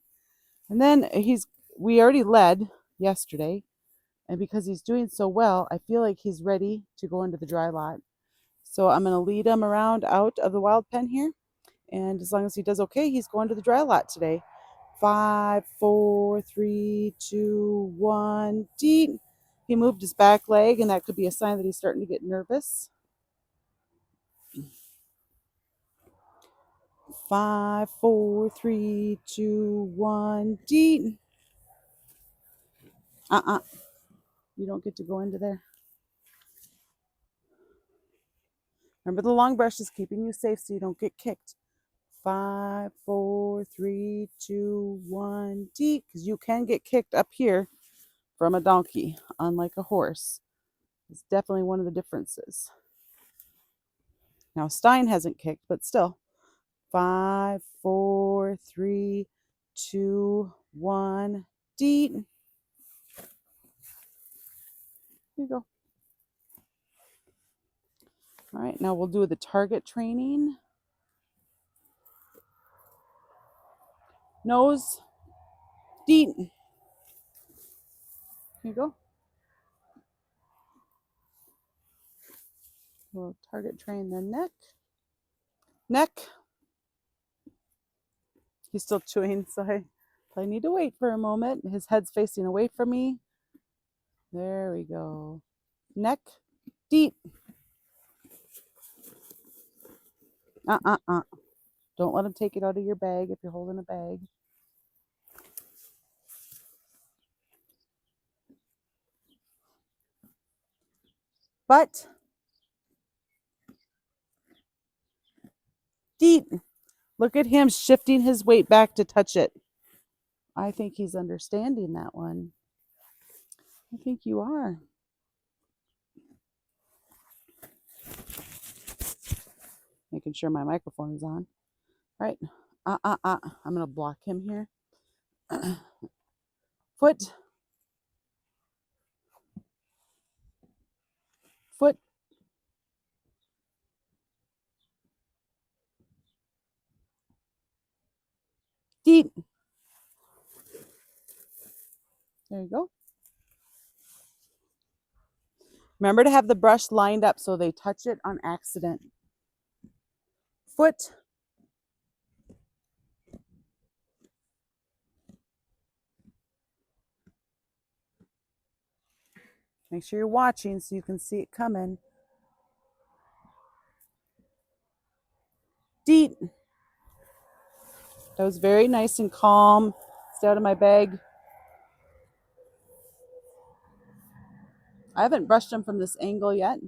And then we already led yesterday. And because he's doing so well, I feel like he's ready to go into the dry lot. So I'm going to lead him around out of the wild pen here. And as long as he does okay, he's going to the dry lot today. 5, 4, 3, 2, 1. Deep. He moved his back leg, and that could be a sign that he's starting to get nervous. 5, 4, 3, 2, 1. Deep. You don't get to go into there. Remember, the long brush is keeping you safe so you don't get kicked. 5, 4, 3, 2, 1. Deep. Because you can get kicked up here from a donkey, unlike a horse. It's definitely one of the differences. Now, Stein hasn't kicked, but still. 5, 4, 3, 2, 1. Deep. Here you go. All right, now we'll do the target training. Nose. Deep. Here you go. We'll target train the neck. Neck. He's still chewing, so I need to wait for a moment. His head's facing away from me. There we go. Neck. Deep. Don't let him take it out of your bag if you're holding a bag. Butt. Deep. Look at him shifting his weight back to touch it. I think he's understanding that one. I think you are. Making sure my microphone is on. All right. I'm going to block him here. Foot. Deet. There you go. Remember to have the brush lined up so they touch it on accident. Foot. Make sure you're watching so you can see it coming. Deet. That was very nice and calm. Stay out of my bag. I haven't brushed him from this angle yet.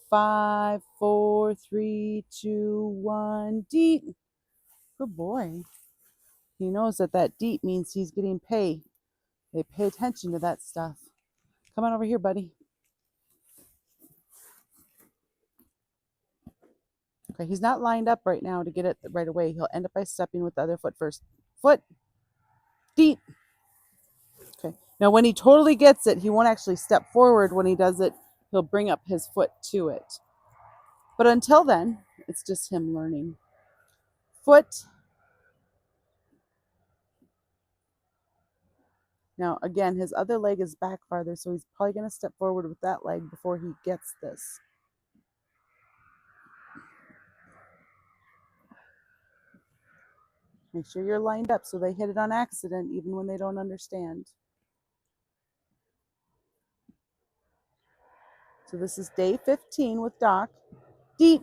5, 4, 3, 2, 1. Deet. Good boy. He knows that that deet means he's getting pay. They pay attention to that stuff. Come on over here, buddy. Okay, he's not lined up right now to get it right away. He'll end up by stepping with the other foot first. Foot. Deet. Okay. Now, when he totally gets it, he won't actually step forward. When he does it, he'll bring up his foot to it. But until then, it's just him learning. Foot. Now, again, his other leg is back farther, so he's probably going to step forward with that leg before he gets this. Make sure you're lined up so they hit it on accident, even when they don't understand. So this is day 15 with Doc. Deet.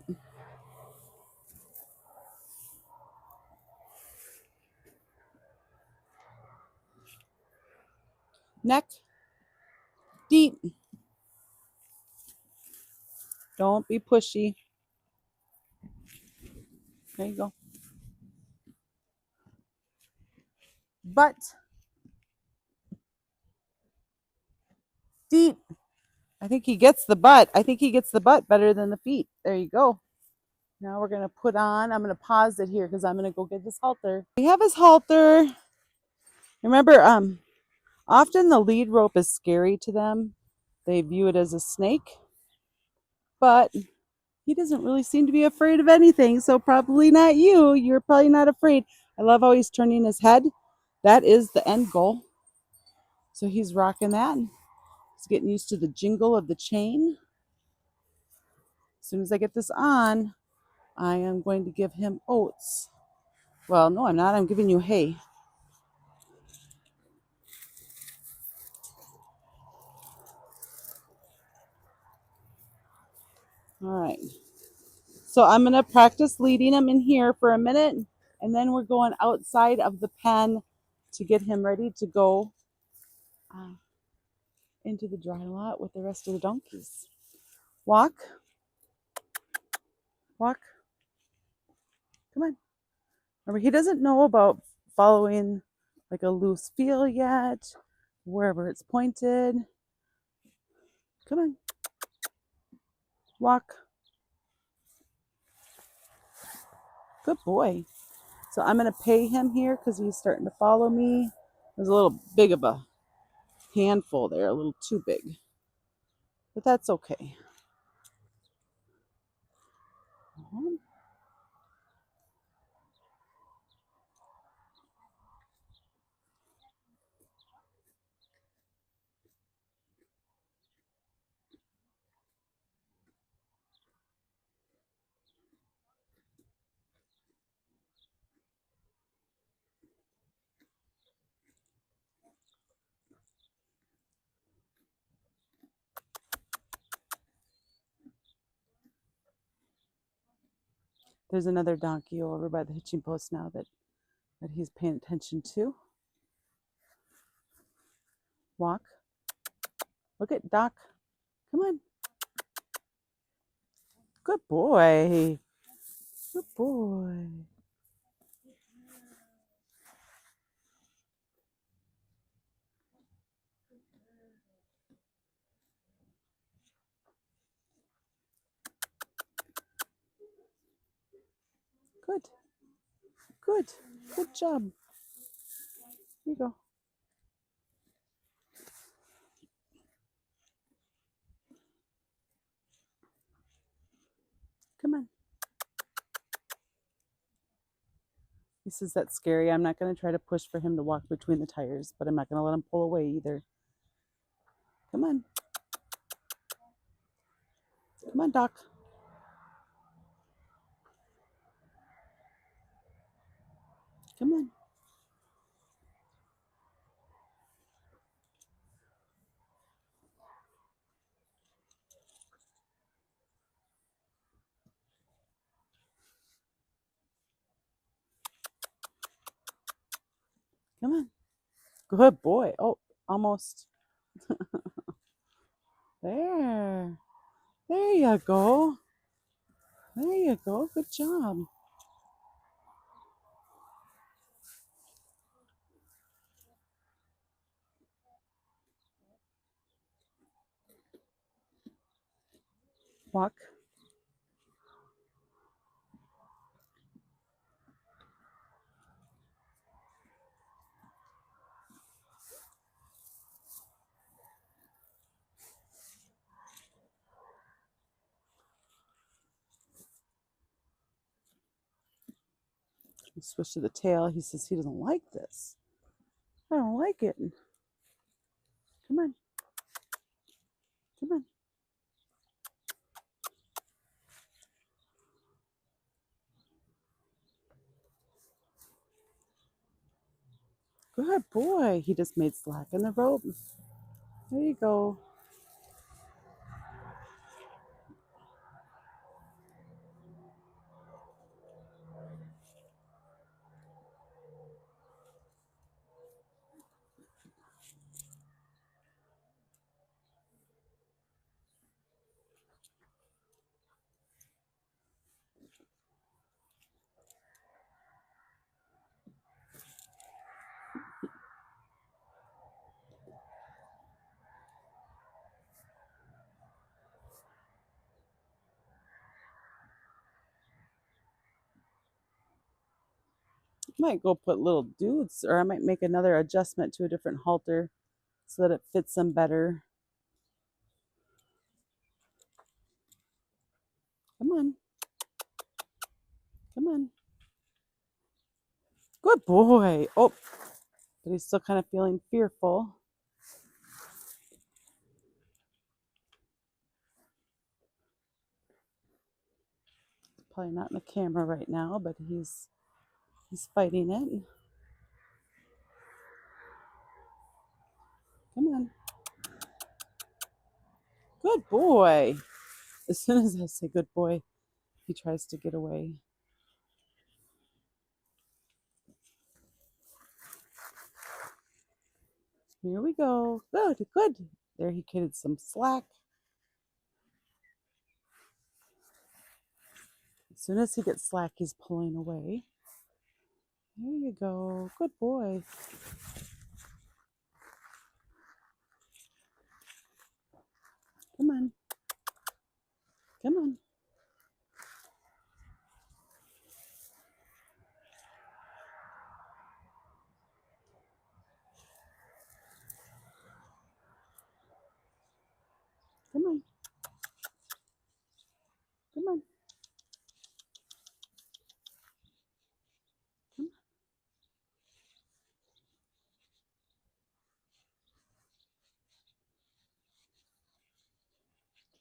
Neck. Deet. Don't be pushy. There you go. Butt. Deet. I think he gets the butt. I think he gets the butt better than the feet. There you go. Now we're going to put on, I'm going to pause it here because I'm going to go get his halter. We have his halter. Remember, often the lead rope is scary to them. They view it as a snake. But he doesn't really seem to be afraid of anything, so probably not you. You're probably not afraid. I love how he's turning his head. That is the end goal. So he's rocking that. He's getting used to the jingle of the chain. As soon as I get this on, I am going to give him oats. Well, no, I'm not. I'm giving you hay. All right. So I'm going to practice leading him in here for a minute, and then we're going outside of the pen to get him ready to go into the dry lot with the rest of the donkeys. Walk. Walk. Come on. Remember, he doesn't know about following like a loose feel yet, wherever it's pointed. Come on. Walk. Good boy. So I'm going to pay him here because he's starting to follow me. There's a little big of a handful there, a little too big. But that's okay. There's another donkey over by the hitching post now that he's paying attention to. Walk. Look at Doc. Come on. Good boy. Good boy. Good. Good. Good job. Here you go. Come on. He says that's scary. I'm not going to try to push for him to walk between the tires, but I'm not going to let him pull away either. Come on. Come on, Doc. Come on. Come on. Good boy. Oh, almost. There. There you go. There you go. Good job. Walk. Switch to the tail. He says he doesn't like this. I don't like it. Come on. Come on. Good boy. He just made slack in the rope. There you go. Might go put little dudes, or I might make another adjustment to a different halter so that it fits them better. Come on. Come on. Good boy. Oh, but he's still kind of feeling fearful. Probably not in the camera right now, but he's fighting it. Come on. Good boy. As soon as I say good boy, he tries to get away. Here we go. Good, good. There he getting some slack. As soon as he gets slack, he's pulling away. There you go. Good boy. Come on. Come on. Come on. Come on. Come on.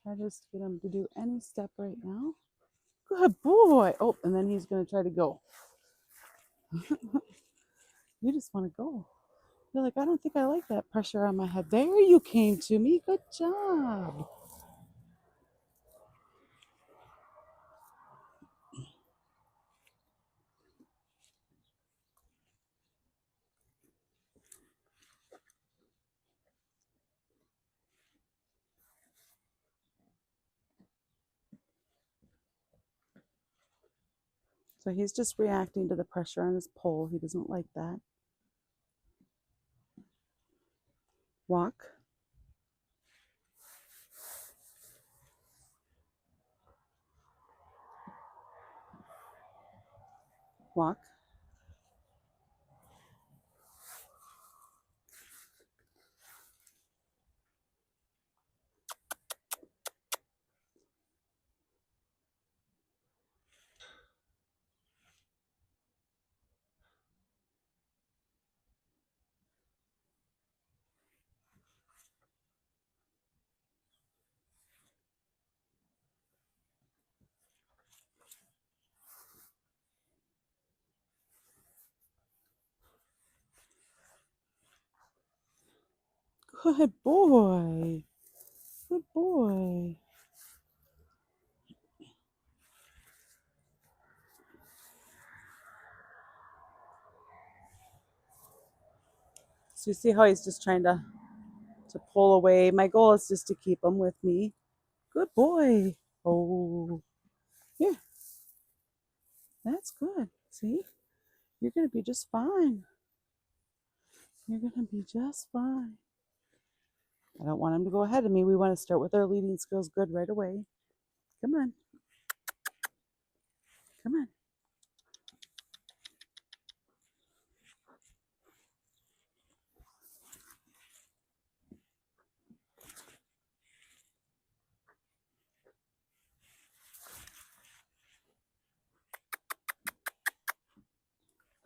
Try just to get him to do any step right now. Good boy. Oh, and then he's going to try to go. You just want to go. You're like, I don't think I like that pressure on my head. There you came to me. Good job. So he's just reacting to the pressure on his pole. He doesn't like that. Walk. Walk. Good boy. Good boy. So you see how he's just trying to pull away. My goal is just to keep him with me. Good boy. Oh, here. That's good. See? You're going to be just fine. You're going to be just fine. I don't want him to go ahead of me. We want to start with our leading skills good right away. Come on. Come on.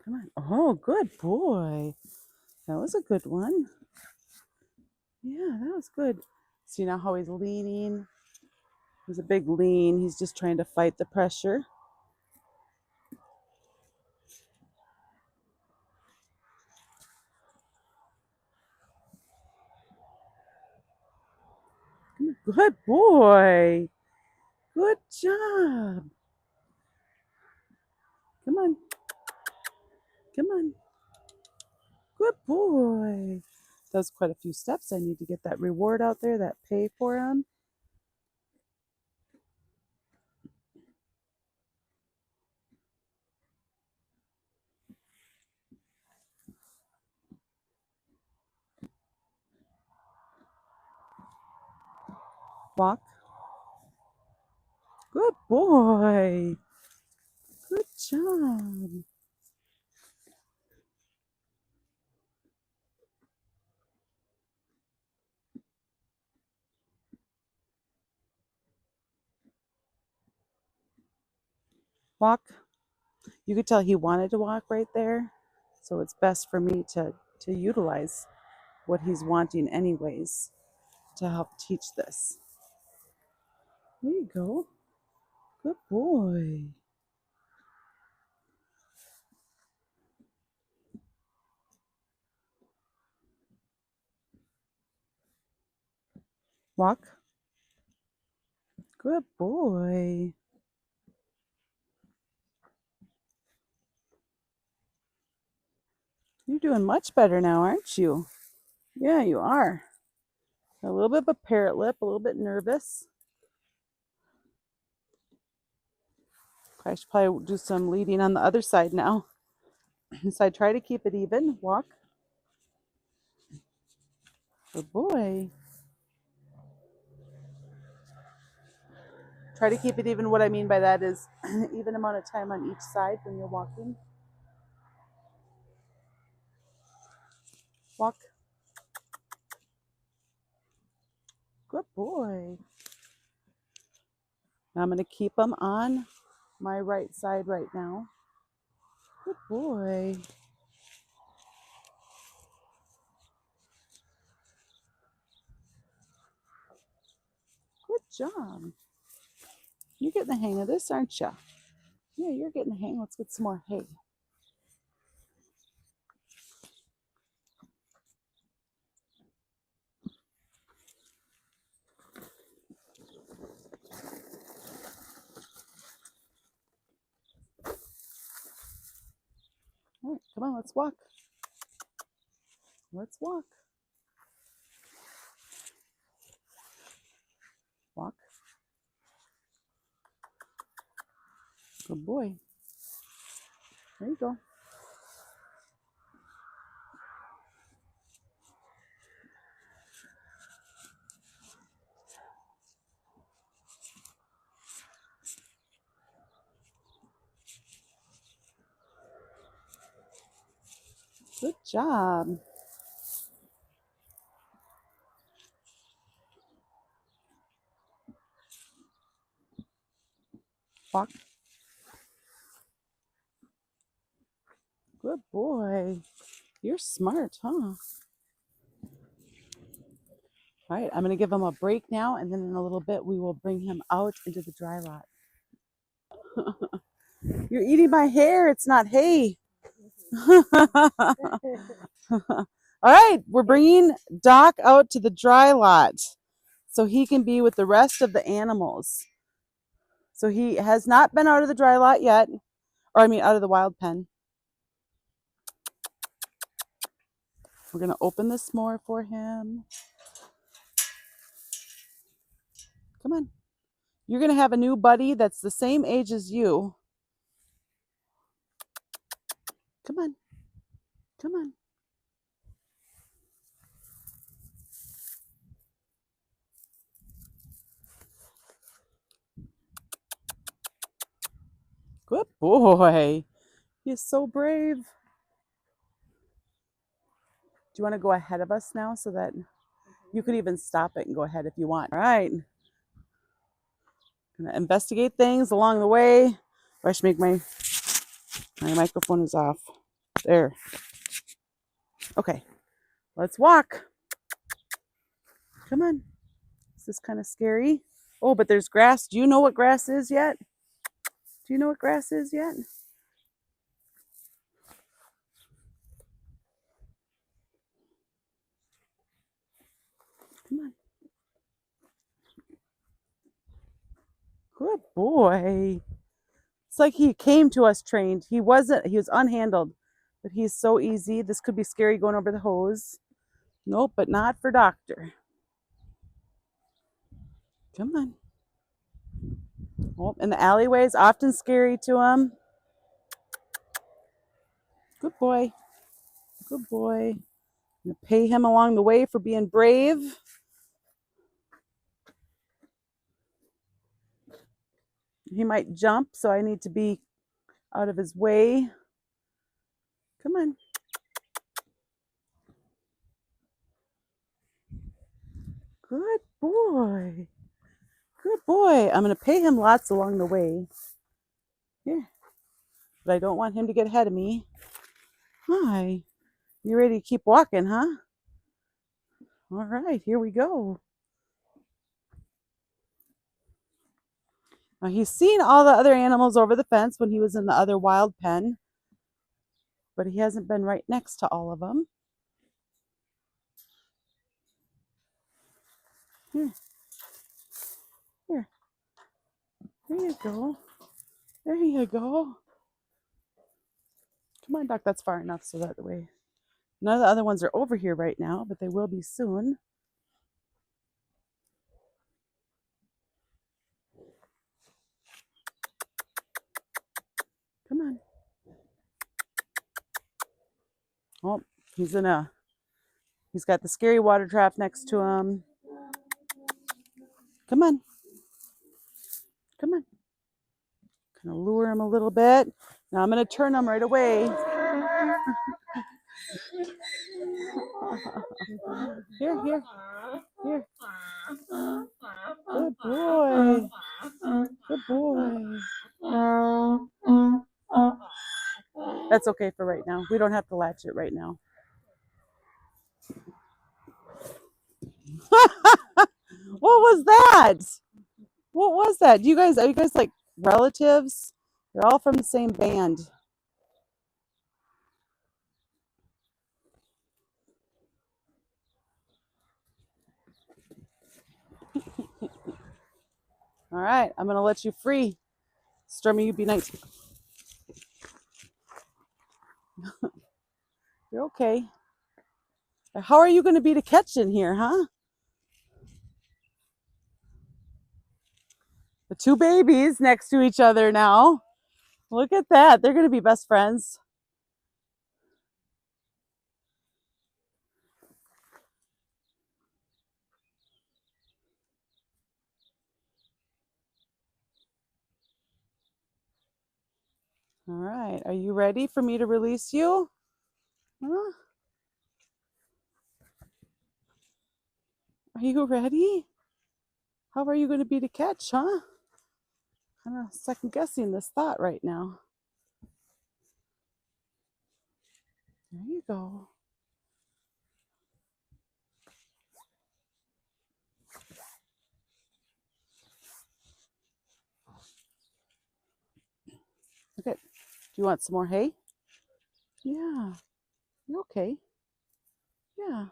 Come on. Oh, good boy. That was a good one. Yeah, that was good. See now how he's leaning? He's a big lean. He's just trying to fight the pressure. Good boy. Good job. Come on. Come on. Good boy. That was quite a few steps. I need to get that reward out there, that pay for him. Walk. Good boy. Good job. Walk. You could tell he wanted to walk right there. So it's best for me to utilize what he's wanting anyways to help teach this. There you go. Good boy. Walk. Good boy. You're doing much better now, aren't you? Yeah, you are. A little bit of a parrot lip, a little bit nervous. I should probably do some leading on the other side now. So I try to keep it even. Walk. Good boy. Try to keep it even. What I mean by that is even amount of time on each side when you're walking. Walk. Good boy. Now I'm going to keep them on my right side right now. Good boy. Good job. You're getting the hang of this, aren't you? Yeah, you're getting the hang. Let's get some more hay. All right, come on, let's walk. Let's walk. Walk. Good boy. There you go. Good job. Walk. Good boy. You're smart, huh? All right, I'm going to give him a break now, and then in a little bit we will bring him out into the dry lot. You're eating my hair. It's not hay. All right, we're bringing Doc out to the dry lot so he can be with the rest of the animals. So he has not been out of the dry lot yet, or I mean out of the wild pen. We're going to open this more for him. Come on. You're going to have a new buddy that's the same age as you. Come on. Come on. Good boy. He is so brave. Do you want to go ahead of us now so that you could even stop it and go ahead if you want? All right. Gonna investigate things along the way. I should make my microphone is off. There. Okay. Let's walk. Come on. This is kind of scary. Oh, but there's grass. Do you know what grass is yet? Do you know what grass is yet? Come on. Good boy. It's like he came to us trained. He was unhandled, but he's so easy. This could be scary going over the hose. Nope, but not for Doctor. Come on. Oh, and the alleyway is often scary to him. Good boy. Good boy. I'm gonna pay him along the way for being brave. He might jump, so I need to be out of his way. Come on. Good boy. Good boy. I'm going to pay him lots along the way. Here. But I don't want him to get ahead of me. Hi. You ready to keep walking, huh? All right, here we go. Now he's seen all the other animals over the fence when he was in the other wild pen, but he hasn't been right next to all of them. Here. Here. There you go. There you go. Come on, Doc. That's far enough so that way. None of the other ones are over here right now, but they will be soon. Come on. Oh, he's got the scary water trap next to him. Come on. Come on. Gonna lure him a little bit. Now I'm gonna turn him right away. Here, here, here. Good boy. Good boy. That's okay for right now. We don't have to latch it right now. What was that? What was that? Are you guys like relatives? They're all from the same band. All right, I'm gonna let you free. Stormy, you be nice. You're okay. How are you gonna be to catch in here, huh? The two babies next to each other now. Look at that. They're gonna be best friends. All right. Are you ready for me to release you? Huh? Are you ready? How are you going to be to catch, huh? Kind of second guessing this thought right now. There you go. Okay. Do you want some more hay? Yeah. You okay? Yeah,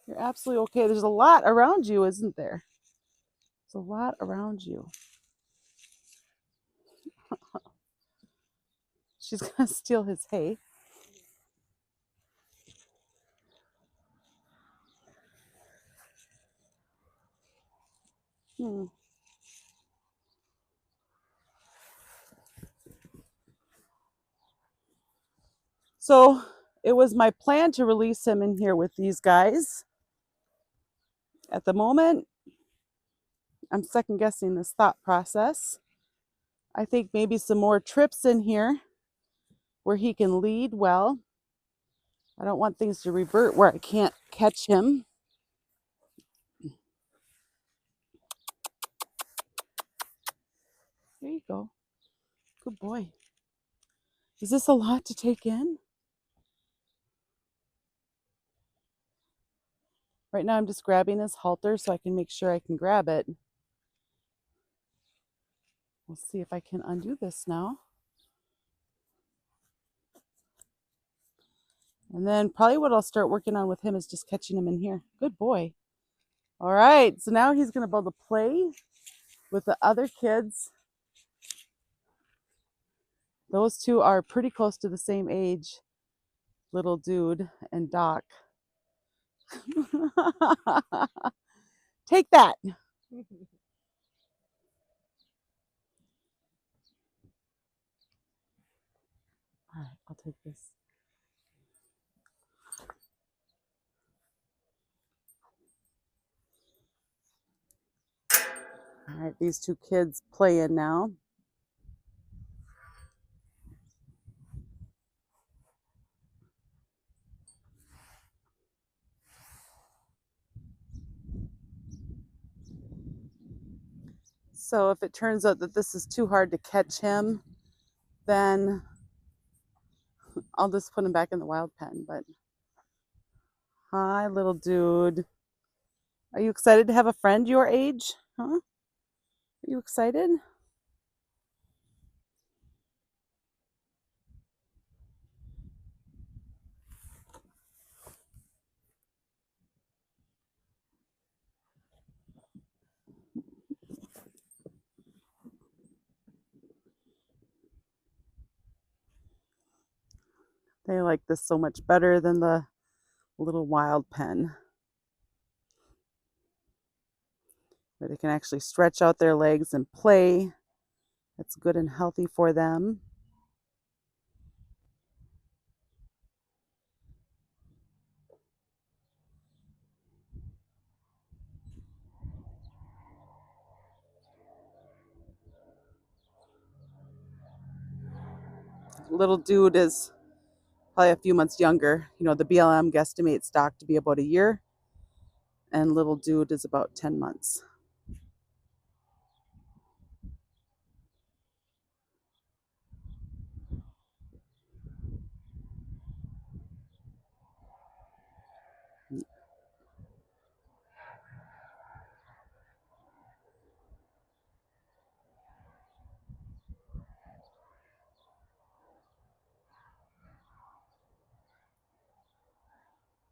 you're absolutely okay. There's a lot around you, isn't there? There's a lot around you. She's going to steal his hay. Hmm. So it was my plan to release him in here with these guys. At the moment, I'm second guessing this thought process. I think maybe some more trips in here where he can lead well. I don't want things to revert where I can't catch him. There you go. Good boy. Is this a lot to take in? Right now I'm just grabbing his halter so I can make sure I can grab it. We'll see if I can undo this now. And then probably what I'll start working on with him is just catching him in here. Good boy. All right, so now he's going to be able to play with the other kids. Those two are pretty close to the same age, little dude and Doc. Take that. All right, I'll take this. All right, these two kids playing now. So if it turns out that this is too hard to catch him, then I'll just put him back in the wild pen. But hi, little dude. Are you excited to have a friend your age? Huh? Are you excited? They like this so much better than the little wild pen, where they can actually stretch out their legs and play. It's good and healthy for them. Little dude is probably a few months younger. You know, the BLM guesstimates Doc to be about a year, and little dude is about 10 months.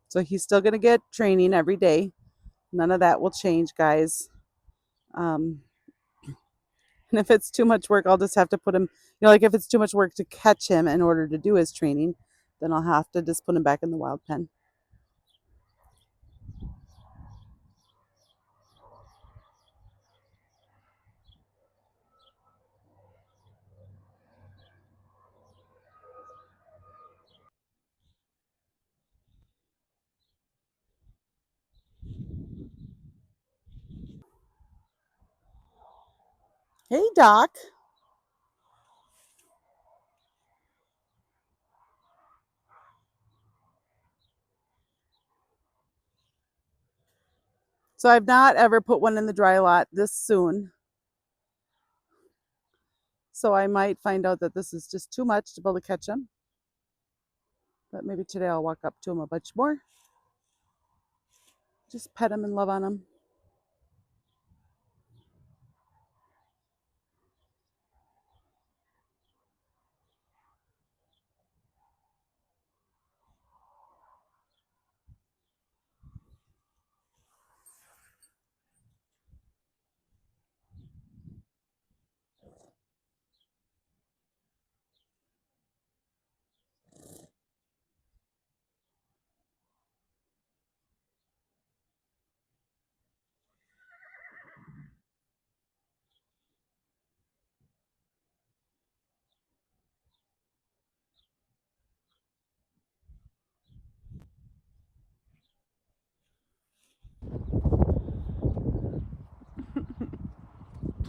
So he's still going to get training every day. None of that will change, guys. And if it's too much work, I'll just have to put him, like if it's too much work to catch him in order to do his training, then I'll have to just put him back in the wild pen. Hey, Doc. So I've not ever put one in the dry lot this soon. So I might find out that this is just too much to be able to catch him. But maybe today I'll walk up to him a bunch more. Just pet him and love on him.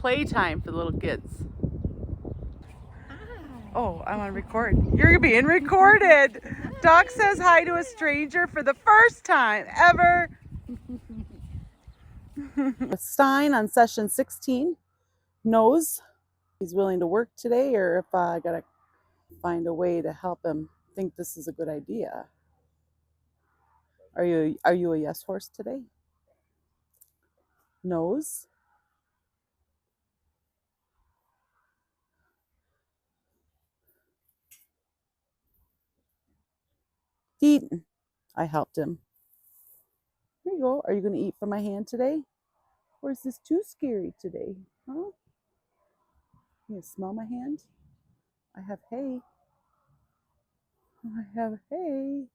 playtime for the little kids. Oh, I'm on record. You're being recorded. Doc says hi to a stranger for the first time ever. Stein on session 16 knows he's willing to work today, or if I gotta find a way to help him think this is a good idea. Are you a yes horse today? Knows. Eat. I helped him. Here you go. Are you going to eat from my hand today? Or is this too scary today? Huh? You smell my hand? I have hay. I have hay.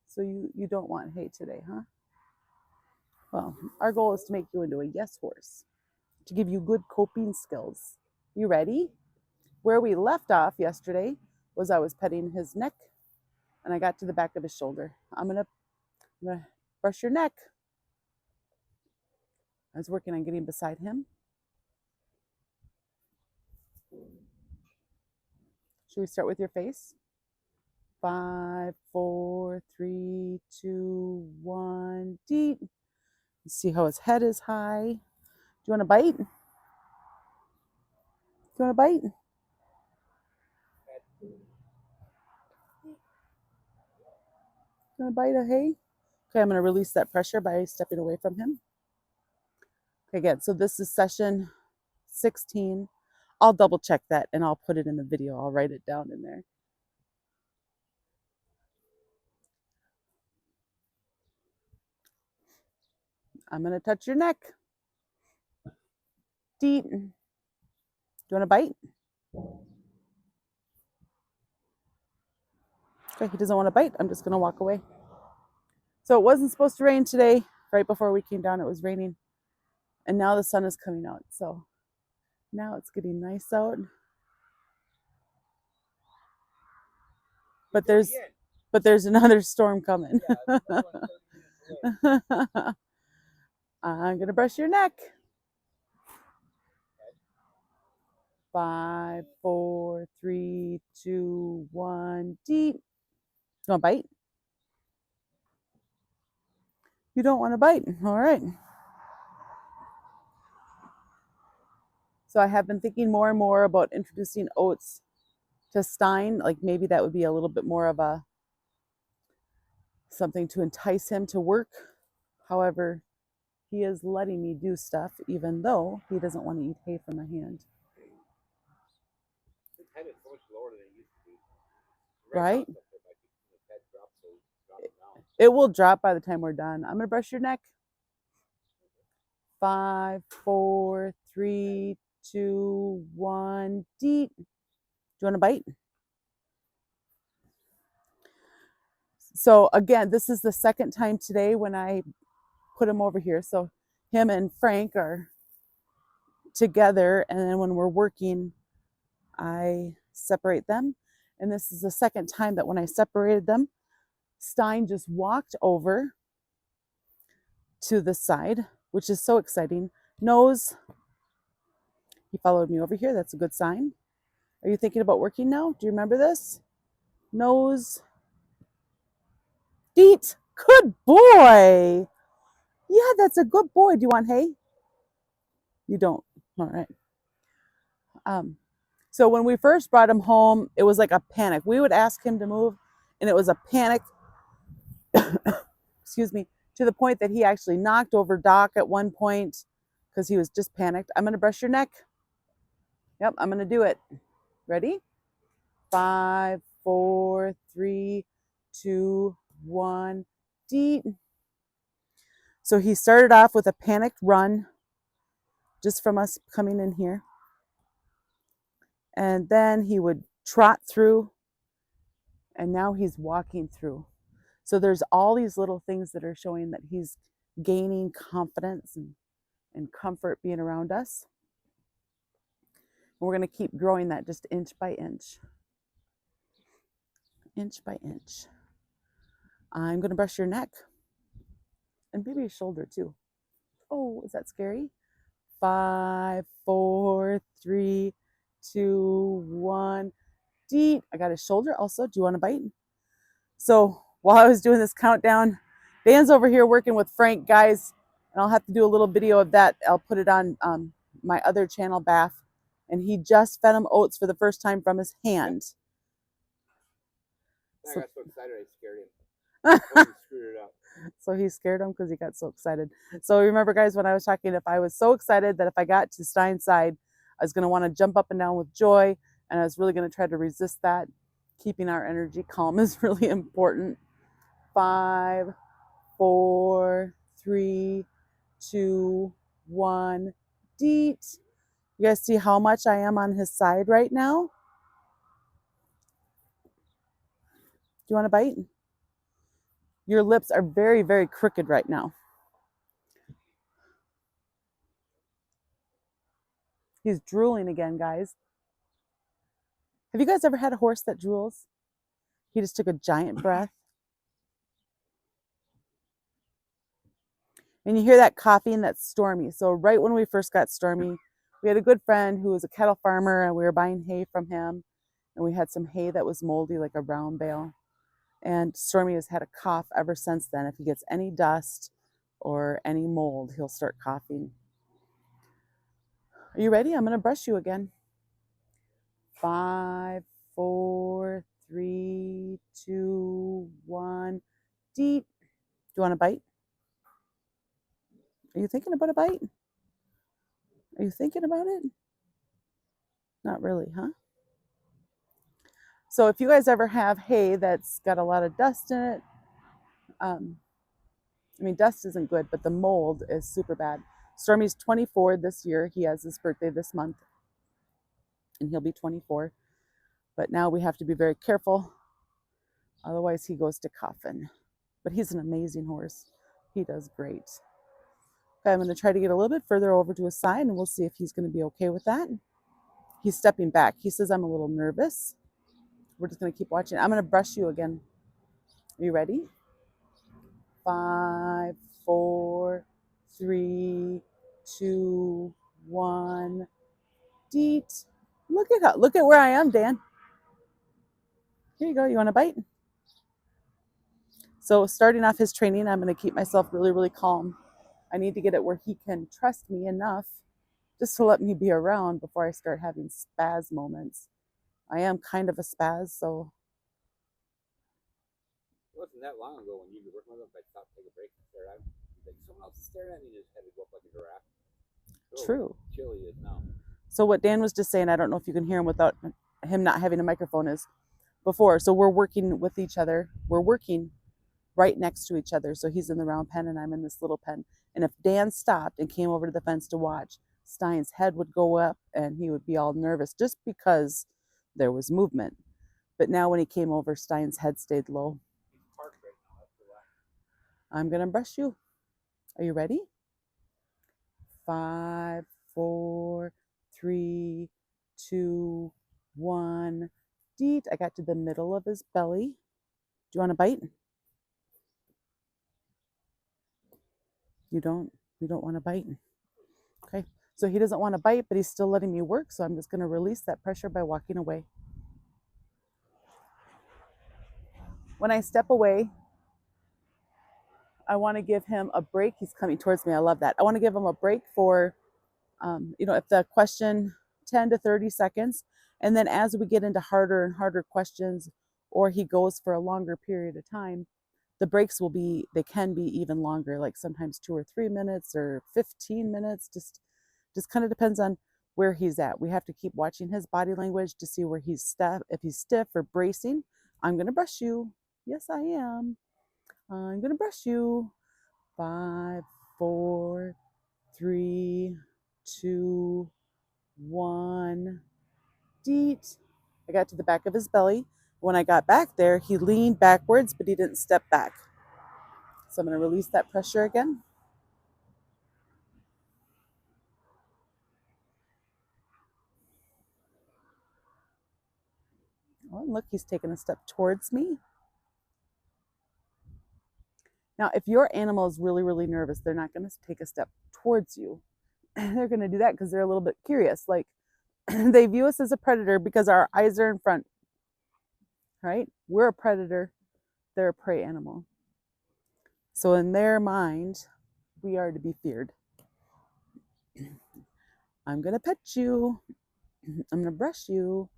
So you don't want hay today, huh? Well, our goal is to make you into a yes horse, to give you good coping skills. You ready? Where we left off yesterday was I was petting his neck, and I got to the back of his shoulder. I'm gonna brush your neck. I was working on getting beside him. Should we start with your face? 5, 4, 3, 2, 1, deep. See how his head is high. Do you want to bite? Do you want to bite? Do you want to bite a hay? Okay, I'm going to release that pressure by stepping away from him. Okay, good. So this is session 16. I'll double check that and I'll put it in the video. I'll write it down in there. I'm going to touch your neck. Deep. Do you want to bite? Okay, he doesn't want to bite. I'm just going to walk away. So it wasn't supposed to rain today. Right before we came down, it was raining. And now the sun is coming out. So now it's getting nice out. But there's another storm coming. I'm going to brush your neck. 5, 4, 3, 2, 1, deep. You want to bite? You don't want to bite. All right. So I have been thinking more and more about introducing oats to Stein. Like maybe that would be a little bit more of a something to entice him to work. However, he is letting me do stuff even though he doesn't want to eat hay from my hand. Right? It will drop by the time we're done. I'm going to brush your neck. 5, 4, 3, 2, 1, deep. Do you want to bite? So again, this is the second time today when I put him over here. So him and Frank are together, and then when we're working, I separate them. And this is the second time that when I separated them, Stein just walked over to the side, which is so exciting. Nose, he followed me over here. That's a good sign. Are you thinking about working now? Do you remember this? Nose, feet. Good boy. Yeah, that's a good boy. Do you want hay? You don't. All right. So when we first brought him home, it was like a panic. We would ask him to move, and it was a panic. Excuse me, to the point that he actually knocked over Doc at one point because he was just panicked. I'm going to brush your neck. Yep, I'm going to do it. Ready? 5, 4, 3, 2, 1, deep. So he started off with a panicked run just from us coming in here. And then he would trot through, and now he's walking through. So there's all these little things that are showing that he's gaining confidence and comfort being around us. And we're going to keep growing that just inch by inch. Inch by inch. I'm going to brush your neck. And maybe your shoulder too. Oh, is that scary? 5, 4, 3, 2, 1. Deet. I got his shoulder also. Do you want to bite? So while I was doing this countdown, Dan's over here working with Frank, guys, and I'll have to do a little video of that. I'll put it on my other channel, Bath, and he just fed him oats for the first time from his hand. I got so excited I scared him. He screwed it up. So he scared him because he got so excited. So remember, guys, when I was talking, if I was so excited that if I got to Stein's side, I was going to want to jump up and down with joy, and I was really going to try to resist that. Keeping our energy calm is really important. 5, 4, 3, 2, 1. Deet. You guys see how much I am on his side right now? Do you want to bite? Your lips are very, very crooked right now. He's drooling again, guys. Have you guys ever had a horse that drools? He just took a giant breath. And you hear that coughing, that's Stormy. So right when we first got Stormy, we had a good friend who was a cattle farmer, and we were buying hay from him. And we had some hay that was moldy, like a brown bale. And Stormy has had a cough ever since then. If he gets any dust or any mold, he'll start coughing. Are you ready? I'm going to brush you again. 5, 4, 3, 2, 1. Deep. Do you want to bite? Are you thinking about a bite? Are you thinking about it? Not really, huh? So if you guys ever have hay that's got a lot of dust in it, I mean, dust isn't good, but the mold is super bad. Stormy's 24 this year. He has his birthday this month, and he'll be 24. But now we have to be very careful. Otherwise, he goes to coffin. But he's an amazing horse. He does great. Okay, I'm going to try to get a little bit further over to his side, and we'll see if he's going to be okay with that. He's stepping back. He says, I'm a little nervous. We're just going to keep watching. I'm going to brush you again. Are you ready? 5, 4, 3, 2, 1. Deet. Look at where I am, Dan. Here you go. You want to bite? So starting off his training, I'm going to keep myself really, really calm. I need to get it where he can trust me enough just to let me be around before I start having spaz moments. I am kind of a spaz, so. It wasn't that long ago when you were working with him, I stopped, take a break, and stare at him. Like, someone else is staring at me, and his head would go up like a giraffe. So true. Chill he is now. So what Dan was just saying, I don't know if you can hear him without him not having a microphone, is before. So we're working with each other. We're working right next to each other. So he's in the round pen and I'm in this little pen. And if Dan stopped and came over to the fence to watch, Stein's head would go up and he would be all nervous just because there was movement. But now when he came over, Stein's head stayed low. He's parked right now. That's the why. I'm going to brush you. Are you ready? 5, 4, 3, 2, 1. Deet. I got to the middle of his belly. Do you want to bite? You don't want to bite. Okay. So he doesn't want to bite, but he's still letting me work. So I'm just going to release that pressure by walking away. When I step away, I want to give him a break. He's coming towards me. I love that. I want to give him a break for, if the question 10 to 30 seconds. And then as we get into harder and harder questions, or he goes for a longer period of time, the breaks they can be even longer, like sometimes 2 or 3 minutes or 15 minutes. Just kind of depends on where he's at. We have to keep watching his body language to see where he's stiff, if he's stiff or bracing. I'm going to brush you. Yes, I am. I'm going to brush you. 5, 4, 3, 2, 1. Deet. I got to the back of his belly. When I got back there, he leaned backwards, but he didn't step back. So I'm going to release that pressure again. Oh, and look, he's taking a step towards me. Now, if your animal is really, really nervous, they're not going to take a step towards you. they're going to do that because they're a little bit curious. Like they view us as a predator because our eyes are in front, right? We're a predator, they're a prey animal. So in their mind, we are to be feared. I'm going to pet you. I'm going to brush you.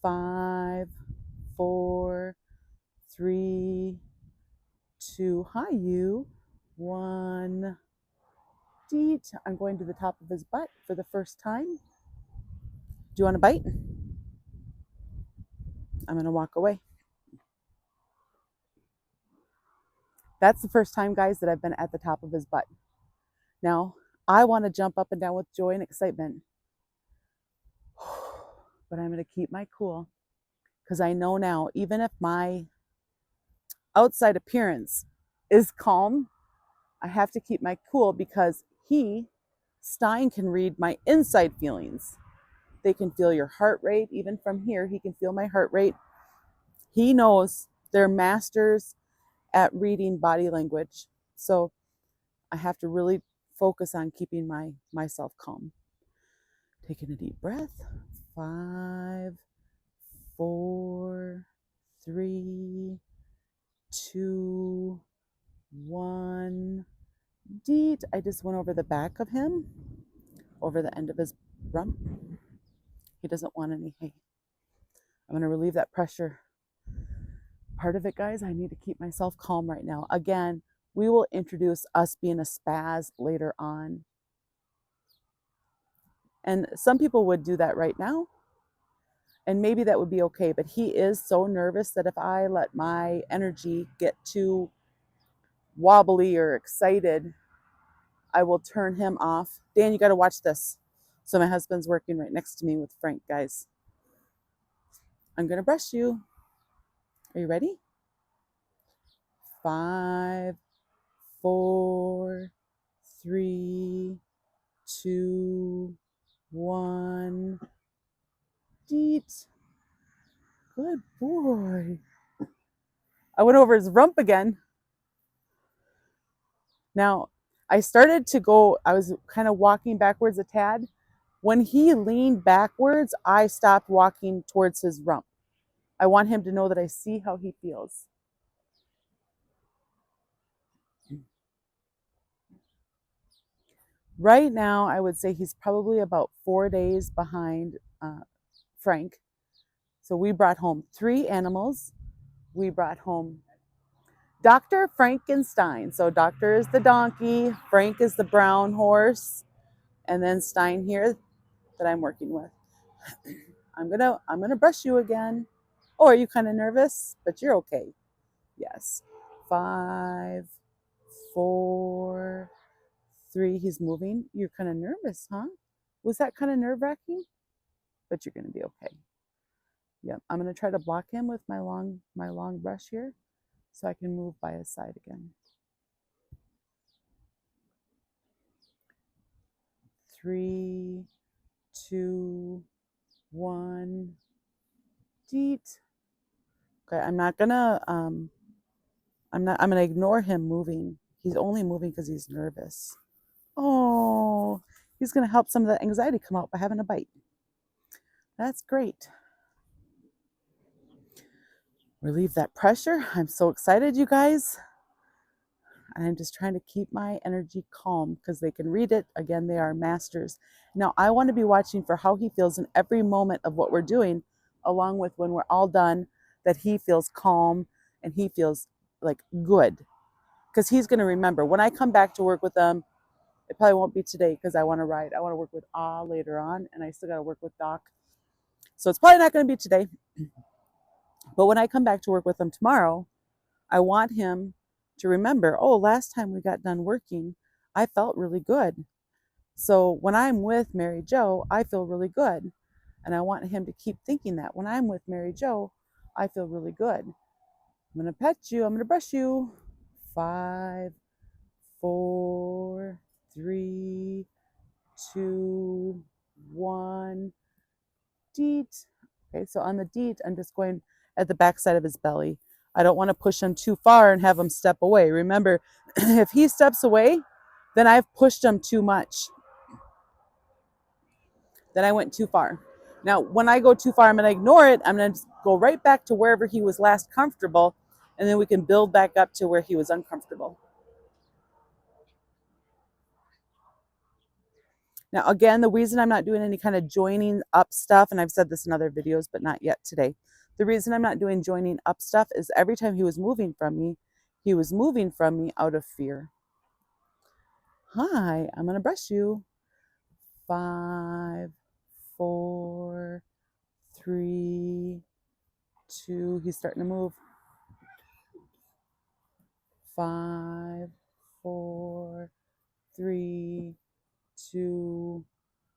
5, 4, 3, 2, hi you. 1, deet. I'm going to the top of his butt for the first time. Do you want a bite? I'm going to walk away. That's the first time, guys, that I've been at the top of his butt. Now, I want to jump up and down with joy and excitement. But I'm going to keep my cool because I know now, even if my outside appearance is calm, I have to keep my cool because Stein can read my inside feelings. They can feel your heart rate. Even from here, he can feel my heart rate. He knows they're masters at reading body language. So I have to really focus on keeping myself calm. Taking a deep breath. 5, 4, 3, 2, 1. Deet. I just went over the back of him, over the end of his rump. He doesn't want any hay. I'm going to relieve that pressure. Part of it, guys, I need to keep myself calm right now. Again, we will introduce us being a spaz later on. And some people would do that right now. And maybe that would be okay. But he is so nervous that if I let my energy get too wobbly or excited, I will turn him off. Dan, you got to watch this. So my husband's working right next to me with Frank, guys. I'm going to brush you. Are you ready? 5, 4, 3, 2, 1. Deet. Good boy. I went over his rump again. Now, I started to go, I was kind of walking backwards a tad. When he leaned backwards, I stopped walking towards his rump. I want him to know that I see how he feels. Right now, I would say he's probably about 4 days behind Frank. So we brought home 3 animals. We brought home Dr. Frankenstein. So Doctor is the donkey, Frank is the brown horse, and then Stein here that I'm working with. I'm gonna brush you again. Oh, are you kind of nervous? But you're okay. Yes. 5, 4, 3. He's moving. You're kind of nervous, huh? Was that kind of nerve-wracking? But you're gonna be okay. Yep. I'm gonna try to block him with my long brush here, so I can move by his side again. 3, 2, 1. Deet. Okay, I'm gonna ignore him moving. He's only moving because he's nervous. Oh, he's gonna help some of the anxiety come out by having a bite. That's great. Relieve that pressure. I'm so excited, you guys. And I'm just trying to keep my energy calm because they can read it. Again, they are masters. Now, I want to be watching for how he feels in every moment of what we're doing, along with when we're all done, that he feels calm and he feels like good. Because he's going to remember. When I come back to work with them, it probably won't be today because I want to ride. I want to work with Ah later on, and I still got to work with Doc. So it's probably not going to be today. But when I come back to work with him tomorrow, I want him to remember, oh, last time we got done working, I felt really good. So when I'm with MaryJo, I feel really good. And I want him to keep thinking that. When I'm with MaryJo, I feel really good. I'm going to pet you. I'm going to brush you. 5, 4, 3, 2, 1. Deet. Okay, so on the deet, I'm just going at the back side of his belly. I don't want to push him too far and have him step away. Remember, if he steps away, then I've pushed him too much. Then I went too far. Now, when I go too far, I'm going to ignore it. I'm going to go right back to wherever he was last comfortable, and then we can build back up to where he was uncomfortable. Now, again, the reason I'm not doing any kind of joining up stuff, and I've said this in other videos, but not yet today. The reason I'm not doing joining up stuff is every time he was moving from me, he was moving from me out of fear. Hi, I'm going to brush you. 5, 4, 3, 2. He's starting to move. 5, 4, 3, 2,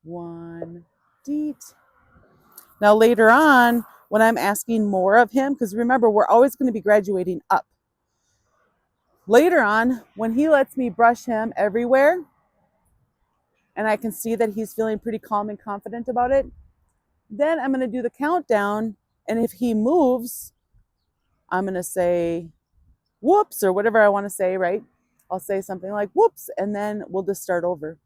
1. Deet. Now later on, when I'm asking more of him, because remember, we're always going to be graduating up. Later on, when he lets me brush him everywhere, and I can see that he's feeling pretty calm and confident about it, then I'm going to do the countdown. And if he moves, I'm going to say, whoops, or whatever I want to say, right? I'll say something like, whoops, and then we'll just start over.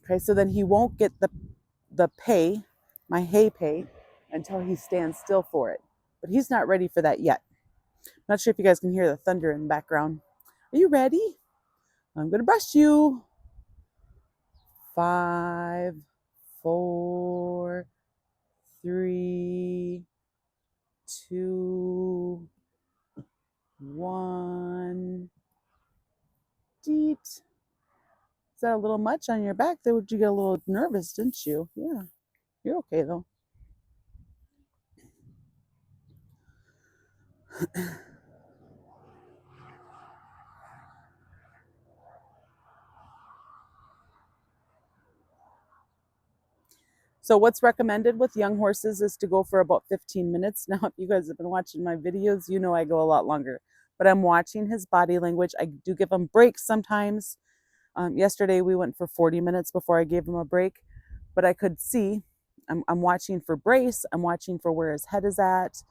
Okay, so then he won't get the pay, my hay pay, until he stands still for it. But he's not ready for that yet. I'm not sure if you guys can hear the thunder in the background. Are you ready? I'm going to brush you. 5, 4, 3, 2, 1. Deet. Is that a little much on your back? There, would you get a little nervous, didn't you? Yeah, you're okay though. So what's recommended with young horses is to go for about 15 minutes. Now, if you guys have been watching my videos, you know I go a lot longer. But I'm watching his body language. I do give him breaks sometimes. Yesterday, we went for 40 minutes before I gave him a break. But I could see, I'm watching for brace. I'm watching for where his head is at.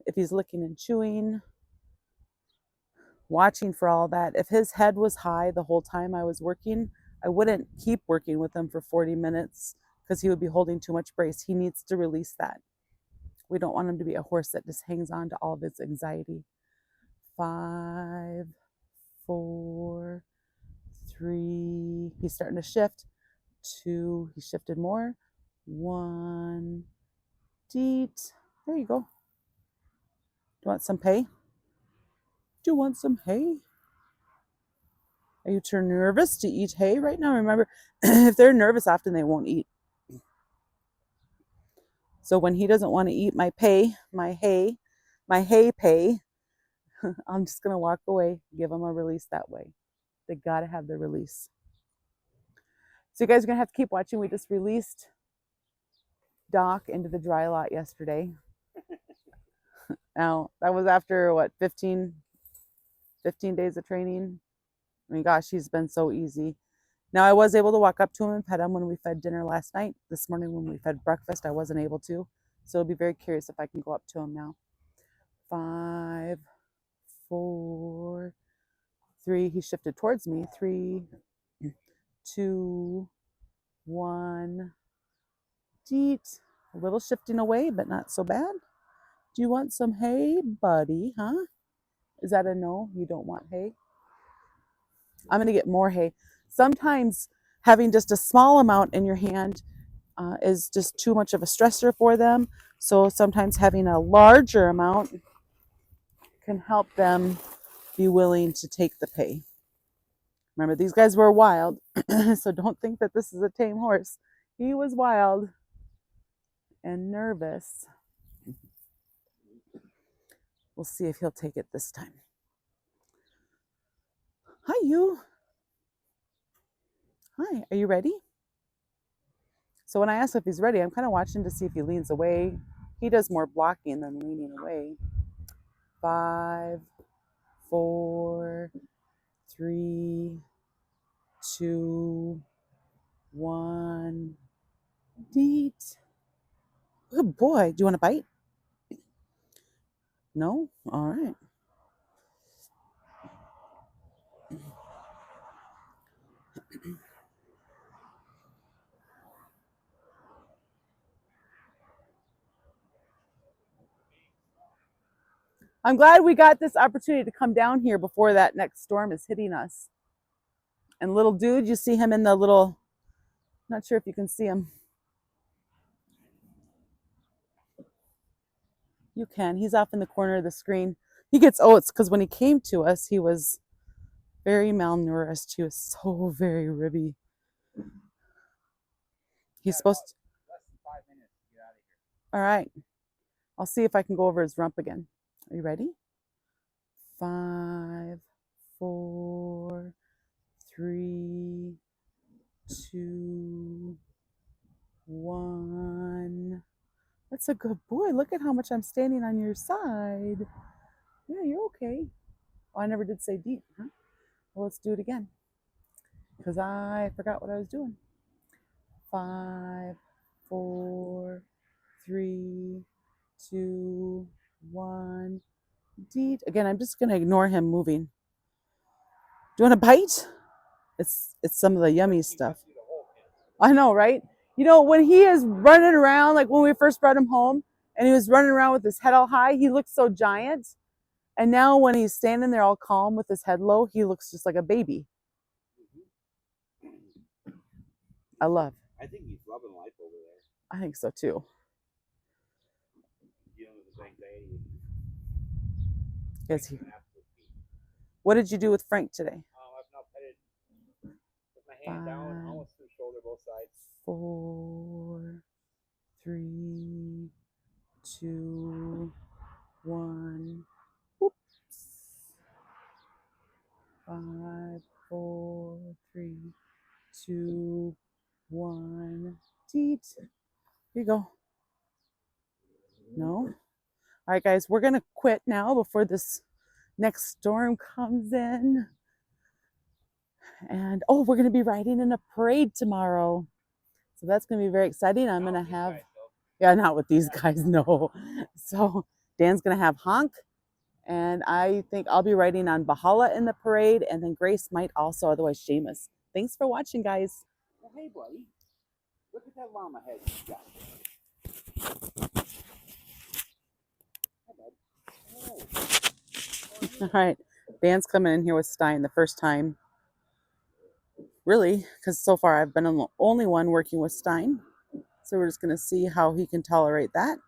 If he's licking and chewing. Watching for all that. If his head was high the whole time I was working, I wouldn't keep working with him for 40 minutes because he would be holding too much brace. He needs to release that. We don't want him to be a horse that just hangs on to all of his anxiety. 5, 4, 3. He's starting to shift. 2. He shifted more. 1. Deet. There you go. Do you want some hay? Do you want some hay? Are you too nervous to eat hay right now? Remember, if they're nervous, often they won't eat. So when he doesn't want to eat my hay pay, I'm just going to walk away, give him a release that way. They got to have the release. So you guys are going to have to keep watching. We just released Doc into the dry lot yesterday. Now, that was after, what, 15 days of training? I mean, gosh, he's been so easy. Now, I was able to walk up to him and pet him when we fed dinner last night. This morning when we fed breakfast, I wasn't able to. So I'll be very curious if I can go up to him now. 5, 4, 3. He shifted towards me. 3, 2, 1. Deet. A little shifting away, but not so bad. Do you want some hay, buddy? Huh? Is that a no? You don't want hay? I'm going to get more hay. Sometimes having just a small amount in your hand is just too much of a stressor for them. So sometimes having a larger amount can help them be willing to take the pay. Remember, these guys were wild, so don't think that this is a tame horse. He was wild and nervous. We'll see if he'll take it this time. Hi, you. Hi, are you ready? So when I ask if he's ready, I'm kind of watching to see if he leans away. He does more blocking than leaning away. 5, 4, 3, 2, 1. Deet. Good boy. Do you want a bite? No? All right. I'm glad we got this opportunity to come down here before that next storm is hitting us. And little dude, you see him in the little, not sure if you can see him. You can. He's off in the corner of the screen. He gets oats because when he came to us, he was very malnourished. He was so very ribby. He's supposed to. Less than 5 minutes to get out of here. All right. I'll see if I can go over his rump again. Are you ready? 5, 4, 3, 2, 1. That's a good boy. Look at how much I'm standing on your side. Yeah, you're okay. Oh, I never did say deep, huh? Well, let's do it again. Because I forgot what I was doing. 5, 4, 3, 2, 1. Deet. Again, I'm just gonna ignore him moving. Do you want a bite? It's some of the yummy stuff. I know, right? You know, when he is running around, like when we first brought him home and he was running around with his head all high, he looked so giant. And now when he's standing there all calm with his head low, he looks just like a baby. I love. I think he's loving life over there. I think so too. Dealing with his anxiety. Yes, he. What did you do with Frank today? I've now petted with my hand down, almost through the shoulder, both sides. 4, 3, 2, 1. Whoops. 5, 4, 3, 2, 1. Teat. Here you go. No. All right, guys, we're gonna quit now before this next storm comes in. And oh, we're gonna be riding in a parade tomorrow. So that's gonna be very exciting. I'm gonna have, yeah, not with these guys, no. So Dan's gonna have honk, and I think I'll be riding on Bahala in the parade, and then Grace might also, otherwise Shamus. Thanks for watching, guys. Well, hey, buddy, look at that llama head you got. All right, Dan's coming in here with Stein the first time. Really, because so far I've been the only one working with Stein. So we're just going to see how he can tolerate that.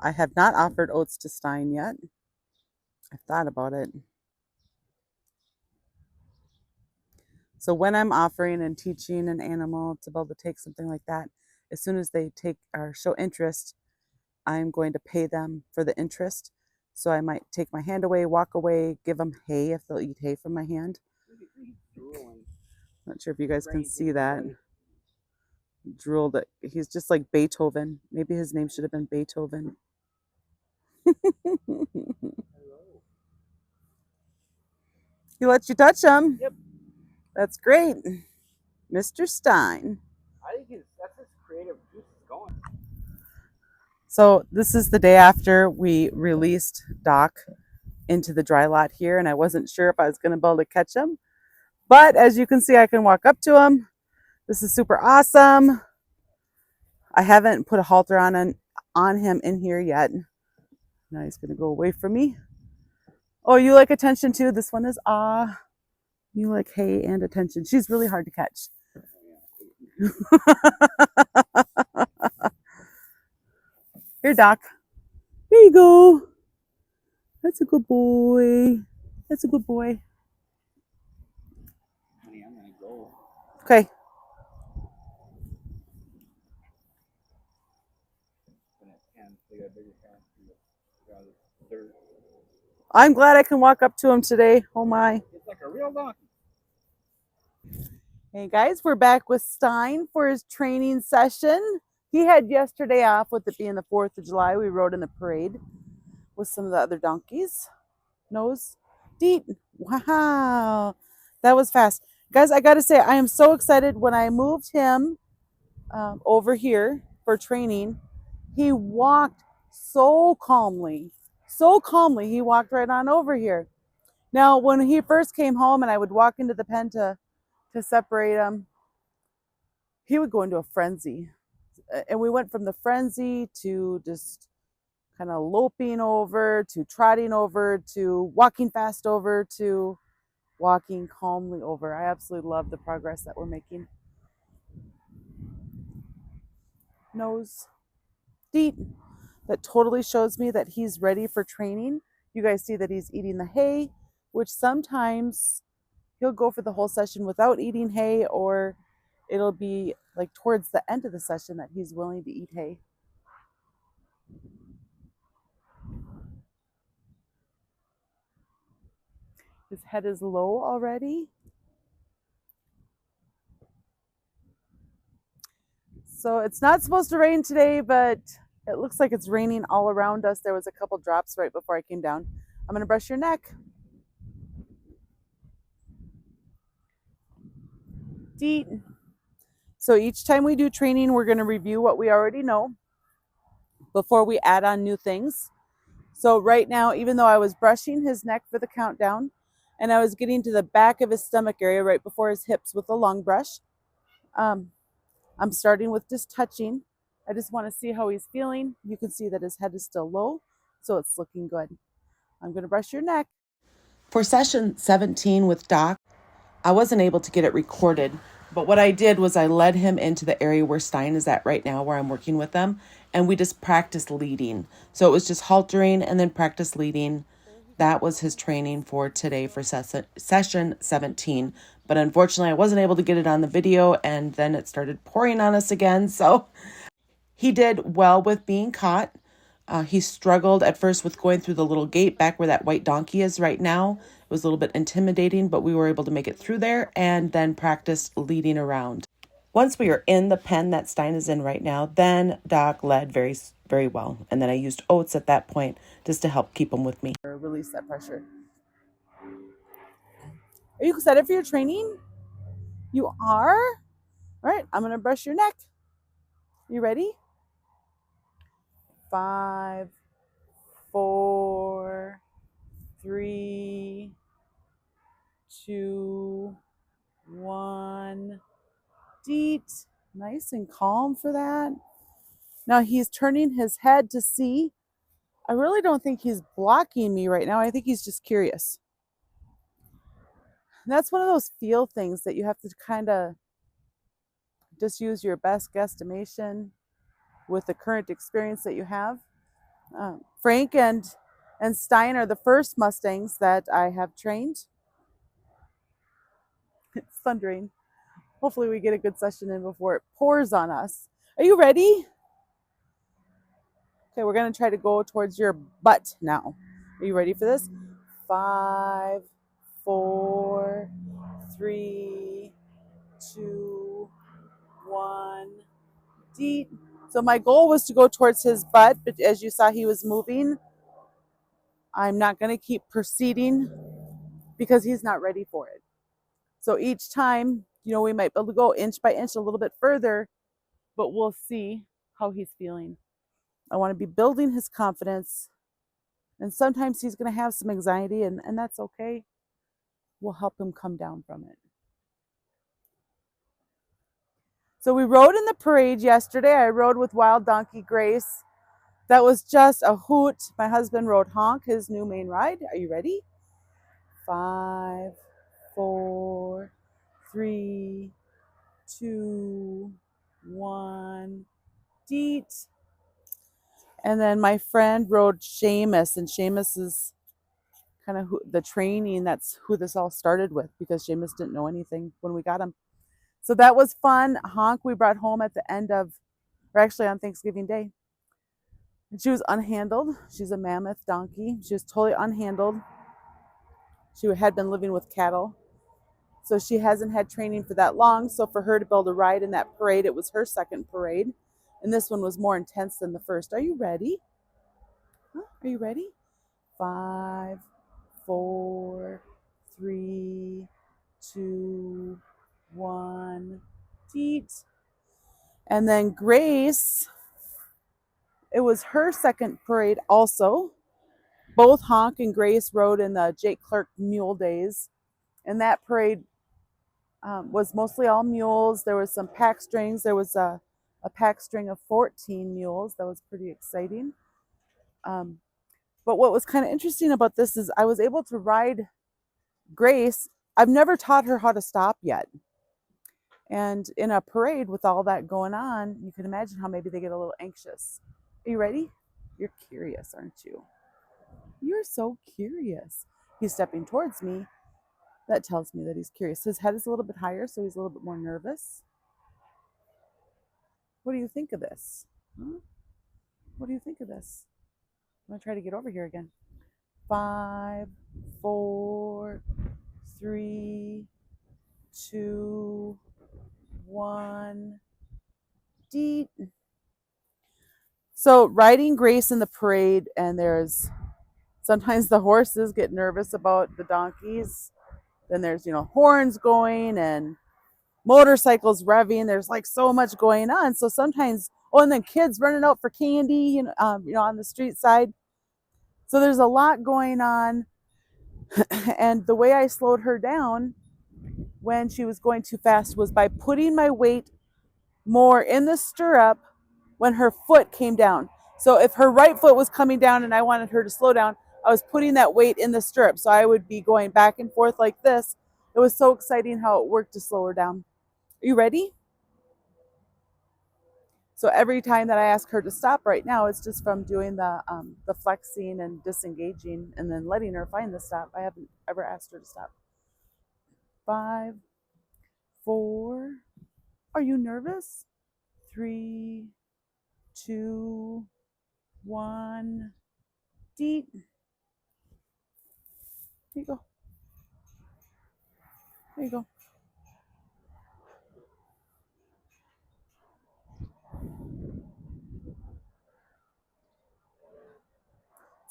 I have not offered oats to Stein yet. I've thought about it. So when I'm offering and teaching an animal to be able to take something like that, as soon as they take or show interest, I'm going to pay them for the interest. So I might take my hand away, walk away, give them hay if they'll eat hay from my hand. Not sure if you guys can see that. Drooled it. He's just like Beethoven. Maybe his name should have been Beethoven. He lets you touch him. Yep. That's great. Mr. Stein. I think that's his creative juice is going. So this is the day after we released Doc into the dry lot here, and I wasn't sure if I was going to be able to catch him. But as you can see, I can walk up to him. This is super awesome. I haven't put a halter on him in here yet. Now he's going to go away from me. Oh, you like attention too? This one is aw. You like hay and attention. She's really hard to catch. Here, Doc. Here you go. That's a good boy. That's a good boy. Honey, I'm gonna go. Okay. I'm glad I can walk up to him today. Oh my. It's like a real donkey. Hey guys, we're back with Stein for his training session. He had yesterday off with it being the 4th of July. We rode in the parade with some of the other donkeys. Nose, deep. Wow. That was fast. Guys, I got to say, I am so excited. When I moved him over here for training, he walked so calmly. So calmly, he walked right on over here. Now, when he first came home and I would walk into the pen to to separate them, he would go into a frenzy. And we went from the frenzy to just kind of loping over to trotting over to walking fast over to walking calmly over. I absolutely love the progress that we're making. Nose deep. That totally shows me that he's ready for training. You guys see that he's eating the hay, which sometimes he'll go for the whole session without eating hay, or it'll be like towards the end of the session that he's willing to eat hay. His head is low already. So it's not supposed to rain today, but it looks like it's raining all around us. There was a couple drops right before I came down. I'm going to brush your neck. Deet. So each time we do training, we're going to review what we already know before we add on new things. So right now, even though I was brushing his neck for the countdown and I was getting to the back of his stomach area right before his hips with the long brush, I'm starting with just touching. I just want to see how he's feeling. You can see that his head is still low, so it's looking good. I'm going to brush your neck. For session 17 with Doc, I wasn't able to get it recorded, but what I did was I led him into the area where Stein is at right now, where I'm working with them, and we just practiced leading. So it was just haltering and then practice leading. That was his training for today for session 17. But unfortunately, I wasn't able to get it on the video, and then it started pouring on us again. So he did well with being caught. He struggled at first with going through the little gate back where that white donkey is right now. It was a little bit intimidating, but we were able to make it through there and then practice leading around. Once we are in the pen that Stein is in right now, then Doc led very, very well. And then I used oats at that point just to help keep him with me. Release that pressure. Are you excited for your training? You are? All right, I'm going to brush your neck. You ready? 5, 4, 3, 2, 1. Deet. Nice and calm for that. Now he's turning his head to see. I really don't think he's blocking me right now. I think he's just curious. And that's one of those feel things that you have to kind of just use your best guesstimation with the current experience that you have. Frank and Stein are the first Mustangs that I have trained. It's thundering. Hopefully we get a good session in before it pours on us. Are you ready? Okay, we're going to try to go towards your butt now. Are you ready for this? 5, 4, 3, 2, 1. Deet. So my goal was to go towards his butt, but as you saw, he was moving. I'm not going to keep proceeding because he's not ready for it. So each time, we might be able to go inch by inch a little bit further, but we'll see how he's feeling. I want to be building his confidence. And sometimes he's going to have some anxiety, and that's okay. We'll help him come down from it. So we rode in the parade yesterday. I rode with Wild Donkey Grace. That was just a hoot. My husband rode Honk, his new main ride. Are you ready? 5, 4, 3, 2, 1. Deet. And then my friend rode Shamus, and Shamus is kind of the training. That's who this all started with, because Shamus didn't know anything when we got him. So that was fun. Honk we brought home at the end of, or actually on Thanksgiving Day. And she was unhandled. She's a mammoth donkey. She was totally unhandled. She had been living with cattle. So she hasn't had training for that long. So for her to be able to ride in that parade, it was her second parade. And this one was more intense than the first. Are you ready? Are you ready? 5, 4, 3, 2, 1. Deet. And then Grace, it was her second parade also. Both Honk and Grace rode in the Jake Clark Mule Days. And that parade was mostly all mules. There was some pack strings. There was a pack string of 14 mules. That was pretty exciting. Um, but what was kind of interesting about this is I was able to ride Grace. I've never taught her how to stop yet. And in a parade with all that going on, you can imagine how maybe they get a little anxious. Are you ready? You're curious, aren't you? You're so curious. He's stepping towards me. That tells me that he's curious. His head is a little bit higher, so he's a little bit more nervous. What do you think of this? Huh? What do you think of this? I'm going to try to get over here again. 5, 4, 3, 2, 1. Deet. So riding Grace in the parade, and there's sometimes the horses get nervous about the donkeys. Then there's, horns going and motorcycles revving. There's like so much going on. So sometimes, and then kids running out for candy, on the street side. So there's a lot going on. And the way I slowed her down when she was going too fast was by putting my weight more in the stirrup when her foot came down. So if her right foot was coming down and I wanted her to slow down, I was putting that weight in the stirrup. So I would be going back and forth like this. It was so exciting how it worked to slow her down. Are you ready? So every time that I ask her to stop right now, it's just from doing the flexing and disengaging and then letting her find the stop. I haven't ever asked her to stop. 5, 4. Are you nervous? 3, 2, 1. Deep. Here you go. There you go.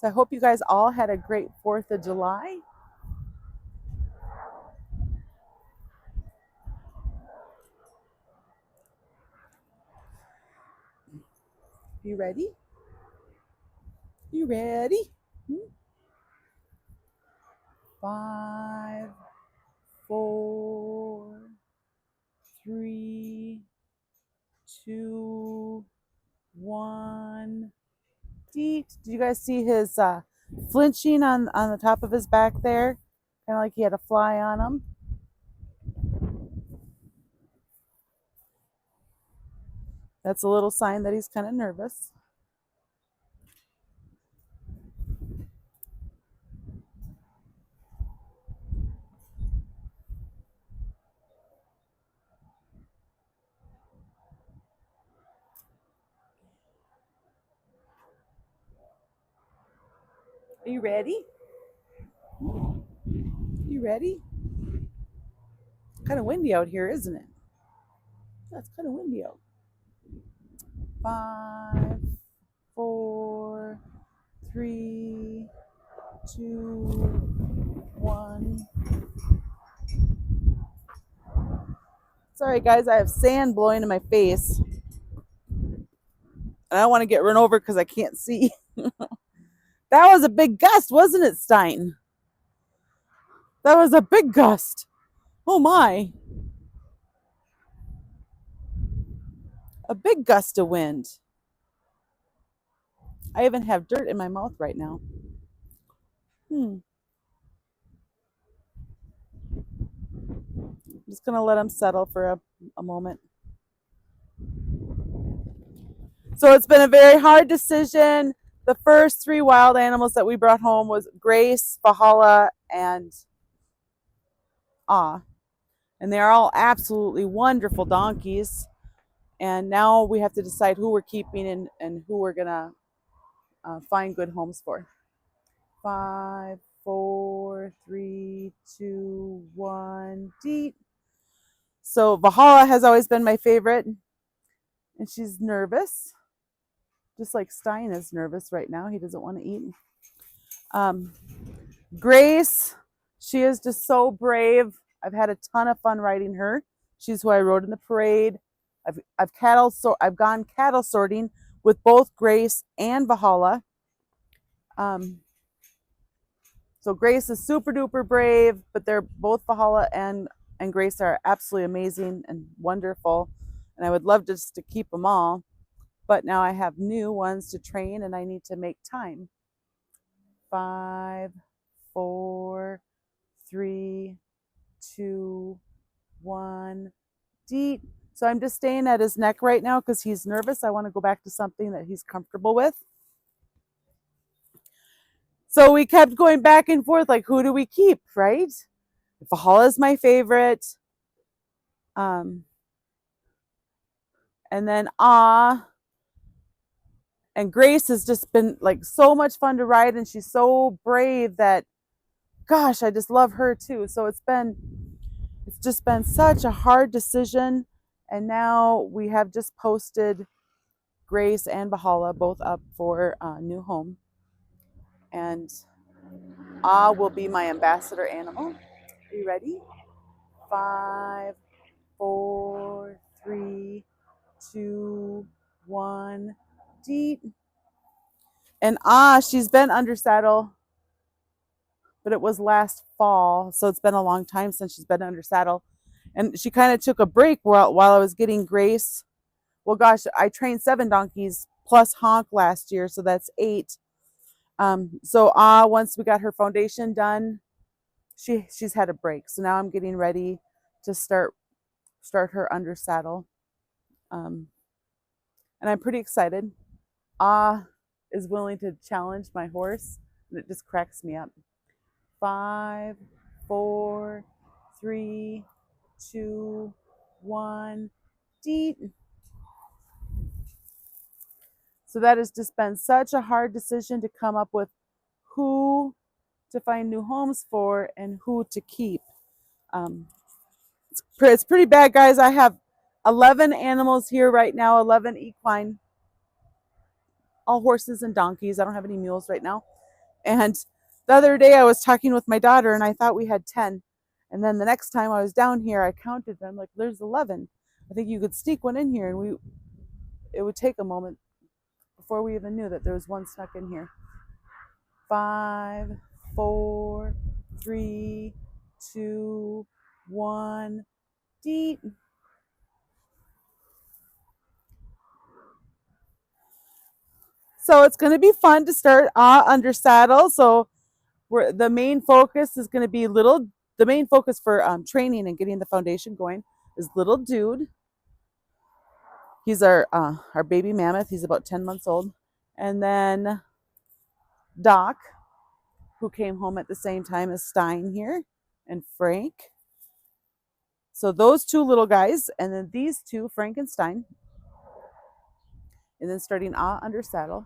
So I hope you guys all had a great 4th of July. You ready? You ready? 5, 4, 3, 2, 1. Did you guys see his flinching on the top of his back there? Kind of like he had a fly on him. That's a little sign that he's kind of nervous. Are you ready? You ready? Kind of windy out here, isn't it? That's kind of windy out. 5, 4, 3, 2, 1. Sorry, guys, I have sand blowing in my face. And I don't want to get run over because I can't see. That was a big gust, wasn't it, Stein? That was a big gust. Oh my. A big gust of wind. I even have dirt in my mouth right now. I'm just going to let them settle for a moment. So it's been a very hard decision. The first 3 wild animals that we brought home was Grace, Valhalla, and Ah. And they're all absolutely wonderful donkeys. And now we have to decide who we're keeping and who we're going to find good homes for. 5, 4, 3, 2, 1. Deep. So Valhalla has always been my favorite. And she's nervous. Just like Stein is nervous right now. He doesn't want to eat. Grace, she is just so brave. I've had a ton of fun riding her. She's who I rode in the parade. I've gone cattle sorting with both Grace and Valhalla. So Grace is super duper brave, but they're both Valhalla and and Grace are absolutely amazing and wonderful, and I would love just to keep them all, but now I have new ones to train and I need to make time. 5, 4, 3, 2, 1, deep. So I'm just staying at his neck right now because he's nervous. I want to go back to something that he's comfortable with. So we kept going back and forth, like, who do we keep, right? Valhalla is my favorite. And then and Grace has just been like so much fun to ride, and she's so brave that, gosh, I just love her too. So it's just been such a hard decision, and now we have just posted Grace and Valhalla both up for a new home, and will be my ambassador animal. Are you ready? 5, 4, 3, 2, 1, deep. And she's been under saddle, but it was last fall, so it's been a long time since she's been under saddle. And she kind of took a break while I was getting Grace. Well, gosh, I trained 7 donkeys plus Honk last year, so that's 8. So once we got her foundation done, she's had a break. So now I'm getting ready to start her under saddle. And I'm pretty excited. Is willing to challenge my horse, and it just cracks me up. 5, 4, 3, 2, 1, deep. So that has just been such a hard decision to come up with who to find new homes for and who to keep. It's pretty bad, guys. I have 11 animals here right now, 11 equine, all horses and donkeys. I don't have any mules right now. And the other day I was talking with my daughter and I thought we had 10. And then the next time I was down here, I counted them, like, there's 11. I think you could sneak one in here, and it would take a moment before we even knew that there was one snuck in here. 5, 4, 3, 2, 1, deep. So it's going to be fun to start under saddle. So the main focus is going to be the main focus for training and getting the foundation going is little dude. He's our baby mammoth. He's about 10 months old. And then Doc, who came home at the same time as Stein here, and Frank. So those 2 little guys, and then these 2, Frankenstein. And then starting under saddle.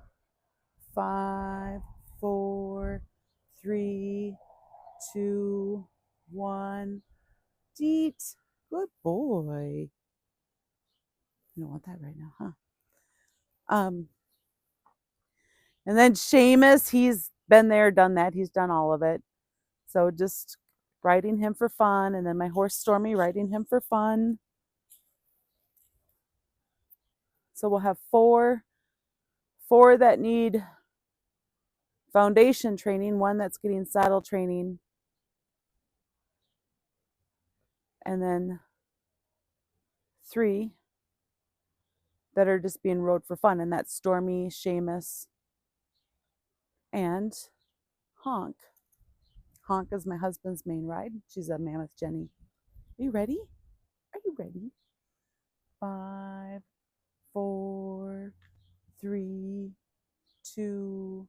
5, 4, 3, 2, 1, deep. Good boy. You don't want that right now, huh? And then Shamus, he's been there, done that. He's done all of it. So just riding him for fun. And then my horse Stormy, riding him for fun. So we'll have 4 that need foundation training, 1 that's getting saddle training, and then 3 that are just being rode for fun. And that's Stormy, Shamus, and Honk. Honk is my husband's main ride. She's a Mammoth Jenny. Are you ready? Are you ready? 5, 4, 3, 2,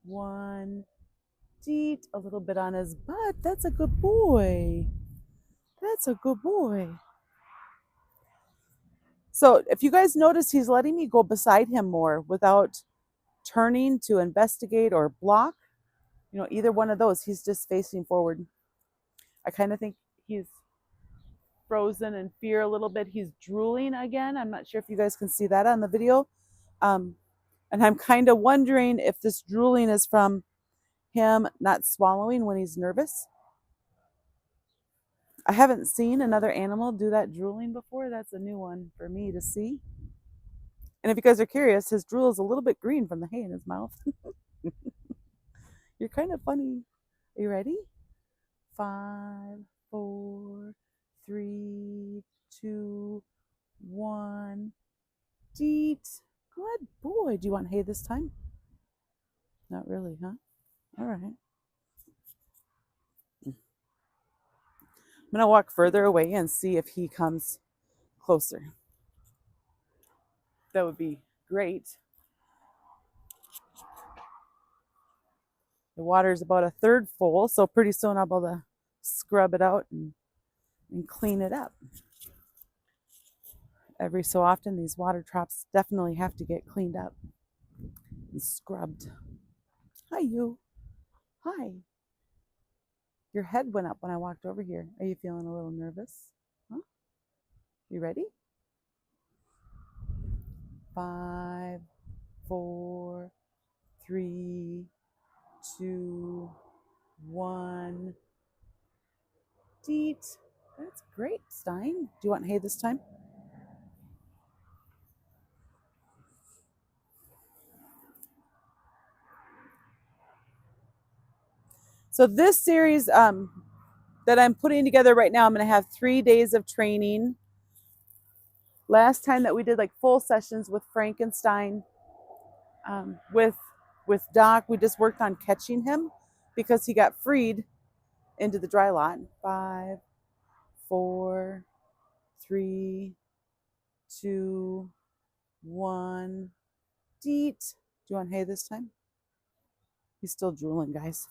1. Deet. A little bit on his butt. That's a good boy. That's a good boy. So if you guys notice, he's letting me go beside him more without turning to investigate or block. Either one of those. He's just facing forward. I kind of think he's frozen in fear a little bit. He's drooling again. I'm not sure if you guys can see that on the video. And I'm kind of wondering if this drooling is from him not swallowing when he's nervous. I haven't seen another animal do that drooling before. That's a new one for me to see. And if you guys are curious, his drool is a little bit green from the hay in his mouth. You're kind of funny. Are you ready? 5, 4, 3, 2, 1. Deet. Good boy. Do you want hay this time? Not really, huh? All right. I'm going to walk further away and see if he comes closer. That would be great. The water is about a third full, so pretty soon I'll be able to scrub it out and clean it up. Every so often, these water troughs definitely have to get cleaned up and scrubbed. Hi, you. Hi. Your head went up when I walked over here. Are you feeling a little nervous? Huh? You ready? 5, 4, 3, 2, 1. Deet. That's great, Stein. Do you want hay this time? So this series that I'm putting together right now, I'm going to have 3 days of training. Last time that we did like full sessions with Frankenstein, with Doc, we just worked on catching him because he got freed into the dry lot. 5, 4, 3, 2, 1. Deet. Do you want hay this time? He's still drooling, guys.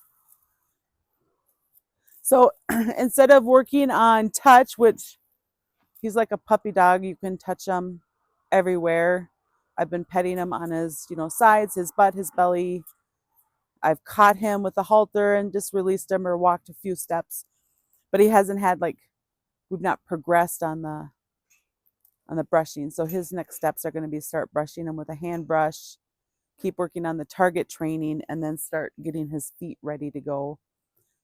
So instead of working on touch, which he's like a puppy dog, you can touch him everywhere. I've been petting him on his, sides, his butt, his belly. I've caught him with a halter and just released him or walked a few steps. But he hasn't had we've not progressed on the brushing. So his next steps are going to be start brushing him with a hand brush, keep working on the target training, and then start getting his feet ready to go.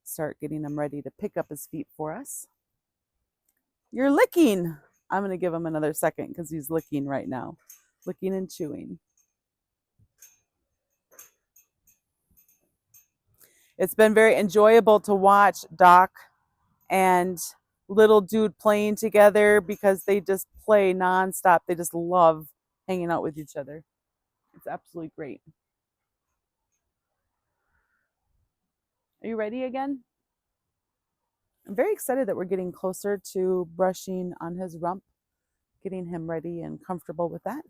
Start getting him ready to pick up his feet for us. You're licking. I'm going to give him another second because he's licking right now. Licking and chewing. It's been very enjoyable to watch Doc and little dude playing together because they just play nonstop. They just love hanging out with each other. It's absolutely great. Are you ready again? I'm very excited that we're getting closer to brushing on his rump, getting him ready and comfortable with that.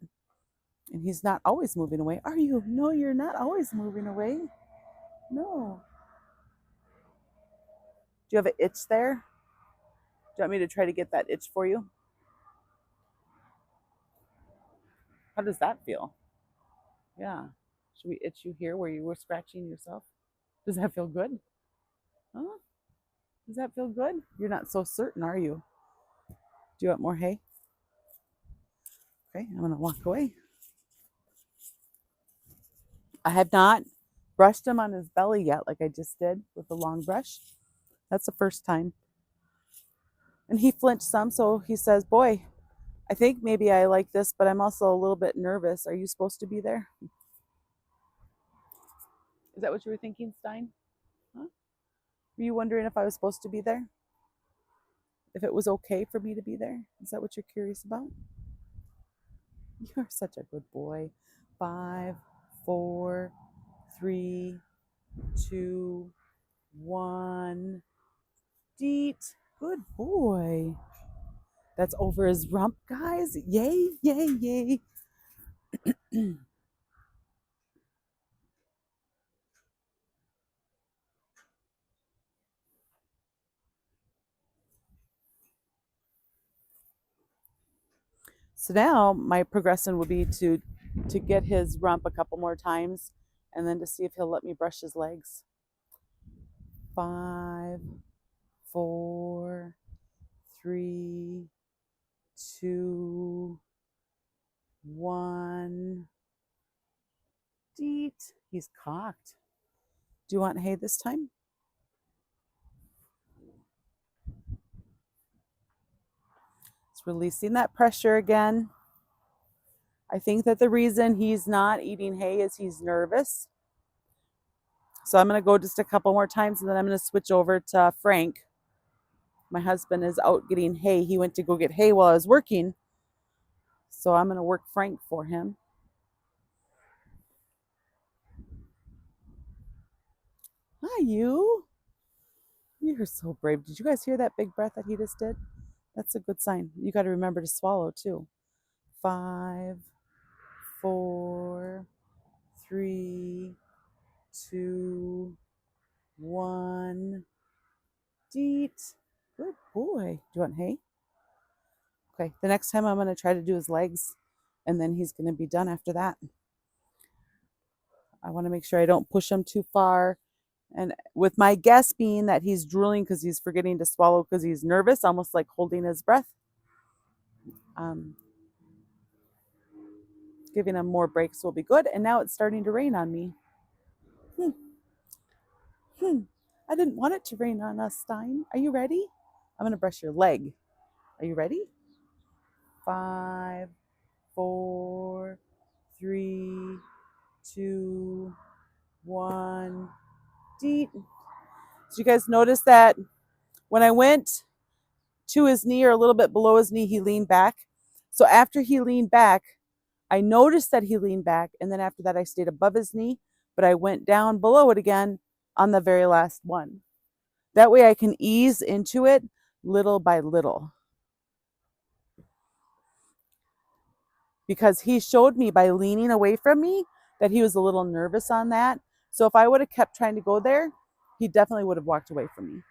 And he's not always moving away. Are you? No, you're not always moving away. No. Do you have an itch there? Do you want me to try to get that itch for you? How does that feel? Yeah. Should we itch you here where you were scratching yourself? Does that feel good? Huh? Does that feel good? You're not so certain, are you? Do you want more hay? Okay, I'm going to walk away. I have not brushed him on his belly yet like I just did with the long brush. That's the first time. And he flinched some, so he says, boy, I think maybe I like this, but I'm also a little bit nervous. Are you supposed to be there? Is that what you were thinking, Stein? Huh? Were you wondering if I was supposed to be there? If it was okay for me to be there? Is that what you're curious about? You're such a good boy. 5, 4, 3, 2, 1. Deet. Good boy. That's over his rump, guys. Yay, yay, yay. So now my progression will be to get his rump a couple more times and then to see if he'll let me brush his legs. 5, 4, 3, 2, 1. Deet. He's cocked. Do you want hay this time? It's releasing that pressure again. I think that the reason he's not eating hay is he's nervous. So I'm going to go just a couple more times and then I'm going to switch over to Frank. My husband is out getting hay. He went to go get hay while I was working. So I'm going to work Frank for him. Hi, you. You're so brave. Did you guys hear that big breath that he just did? That's a good sign. You got to remember to swallow too. 5, 4, 3, 2, 1. Deet. Good boy. Do you want hay? Okay. The next time I'm going to try to do his legs, and then he's going to be done after that. I want to make sure I don't push him too far. And with my guess being that he's drooling because he's forgetting to swallow because he's nervous, almost like holding his breath. Giving him more breaks will be good. And now it's starting to rain on me. I didn't want it to rain on us, Stein. Are you ready? I'm going to brush your leg. Are you ready? 5, 4, 3, 2, 1. Deet. Did you guys notice that when I went to his knee or a little bit below his knee, he leaned back? So after he leaned back, I noticed that he leaned back, and then after that I stayed above his knee, but I went down below it again on the very last one. That way I can ease into it little by little. Because he showed me by leaning away from me that he was a little nervous on that. So if I would have kept trying to go there, he definitely would have walked away from me.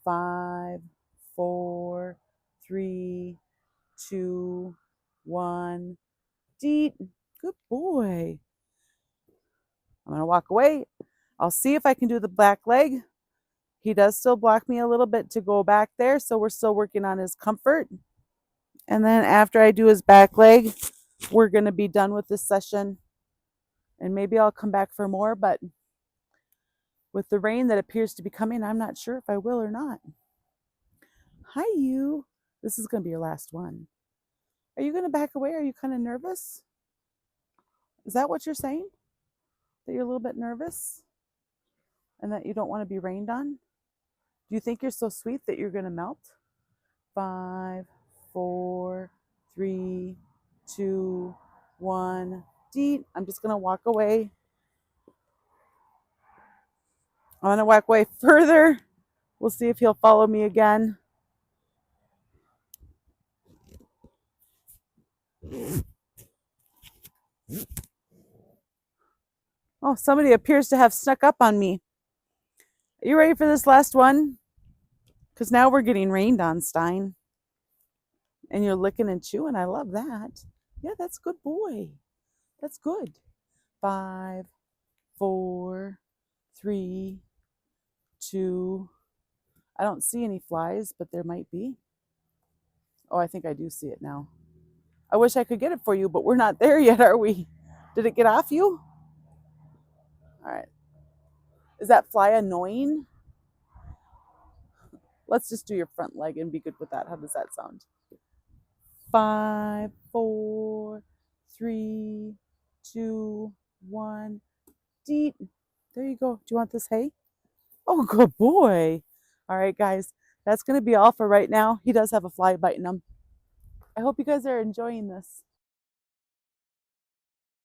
5, 4, 3, 2, 1. Deet. Good boy. I'm going to walk away. I'll see if I can do the back leg. He does still block me a little bit to go back there, so we're still working on his comfort. And then after I do his back leg, we're going to be done with this session. And maybe I'll come back for more, but with the rain that appears to be coming, I'm not sure if I will or not. Hi, you. This is going to be your last one. Are you going to back away? Are you kind of nervous? Is that what you're saying? That you're a little bit nervous? And that you don't want to be rained on? Do you think you're so sweet that you're going to melt? 5, 4, 3, 2, 1. Deet. I'm just going to walk away. I'm going to walk away further. We'll see if he'll follow me again. Oh, somebody appears to have snuck up on me. Are you ready for this last one? Because now we're getting rained on, Stein. And you're licking and chewing. I love that. Yeah, that's good boy. That's good. 5, 4, 3, 2. I don't see any flies, but there might be. Oh, I think I do see it now. I wish I could get it for you, but we're not there yet, are we? Did it get off you? All right. Is that fly annoying? Let's just do your front leg and be good with that. How does that sound? 5, 4, 3, 2, 1. Deet. There you go. Do you want this hay? Oh, good boy. All right, guys. That's going to be all for right now. He does have a fly biting him. I hope you guys are enjoying this.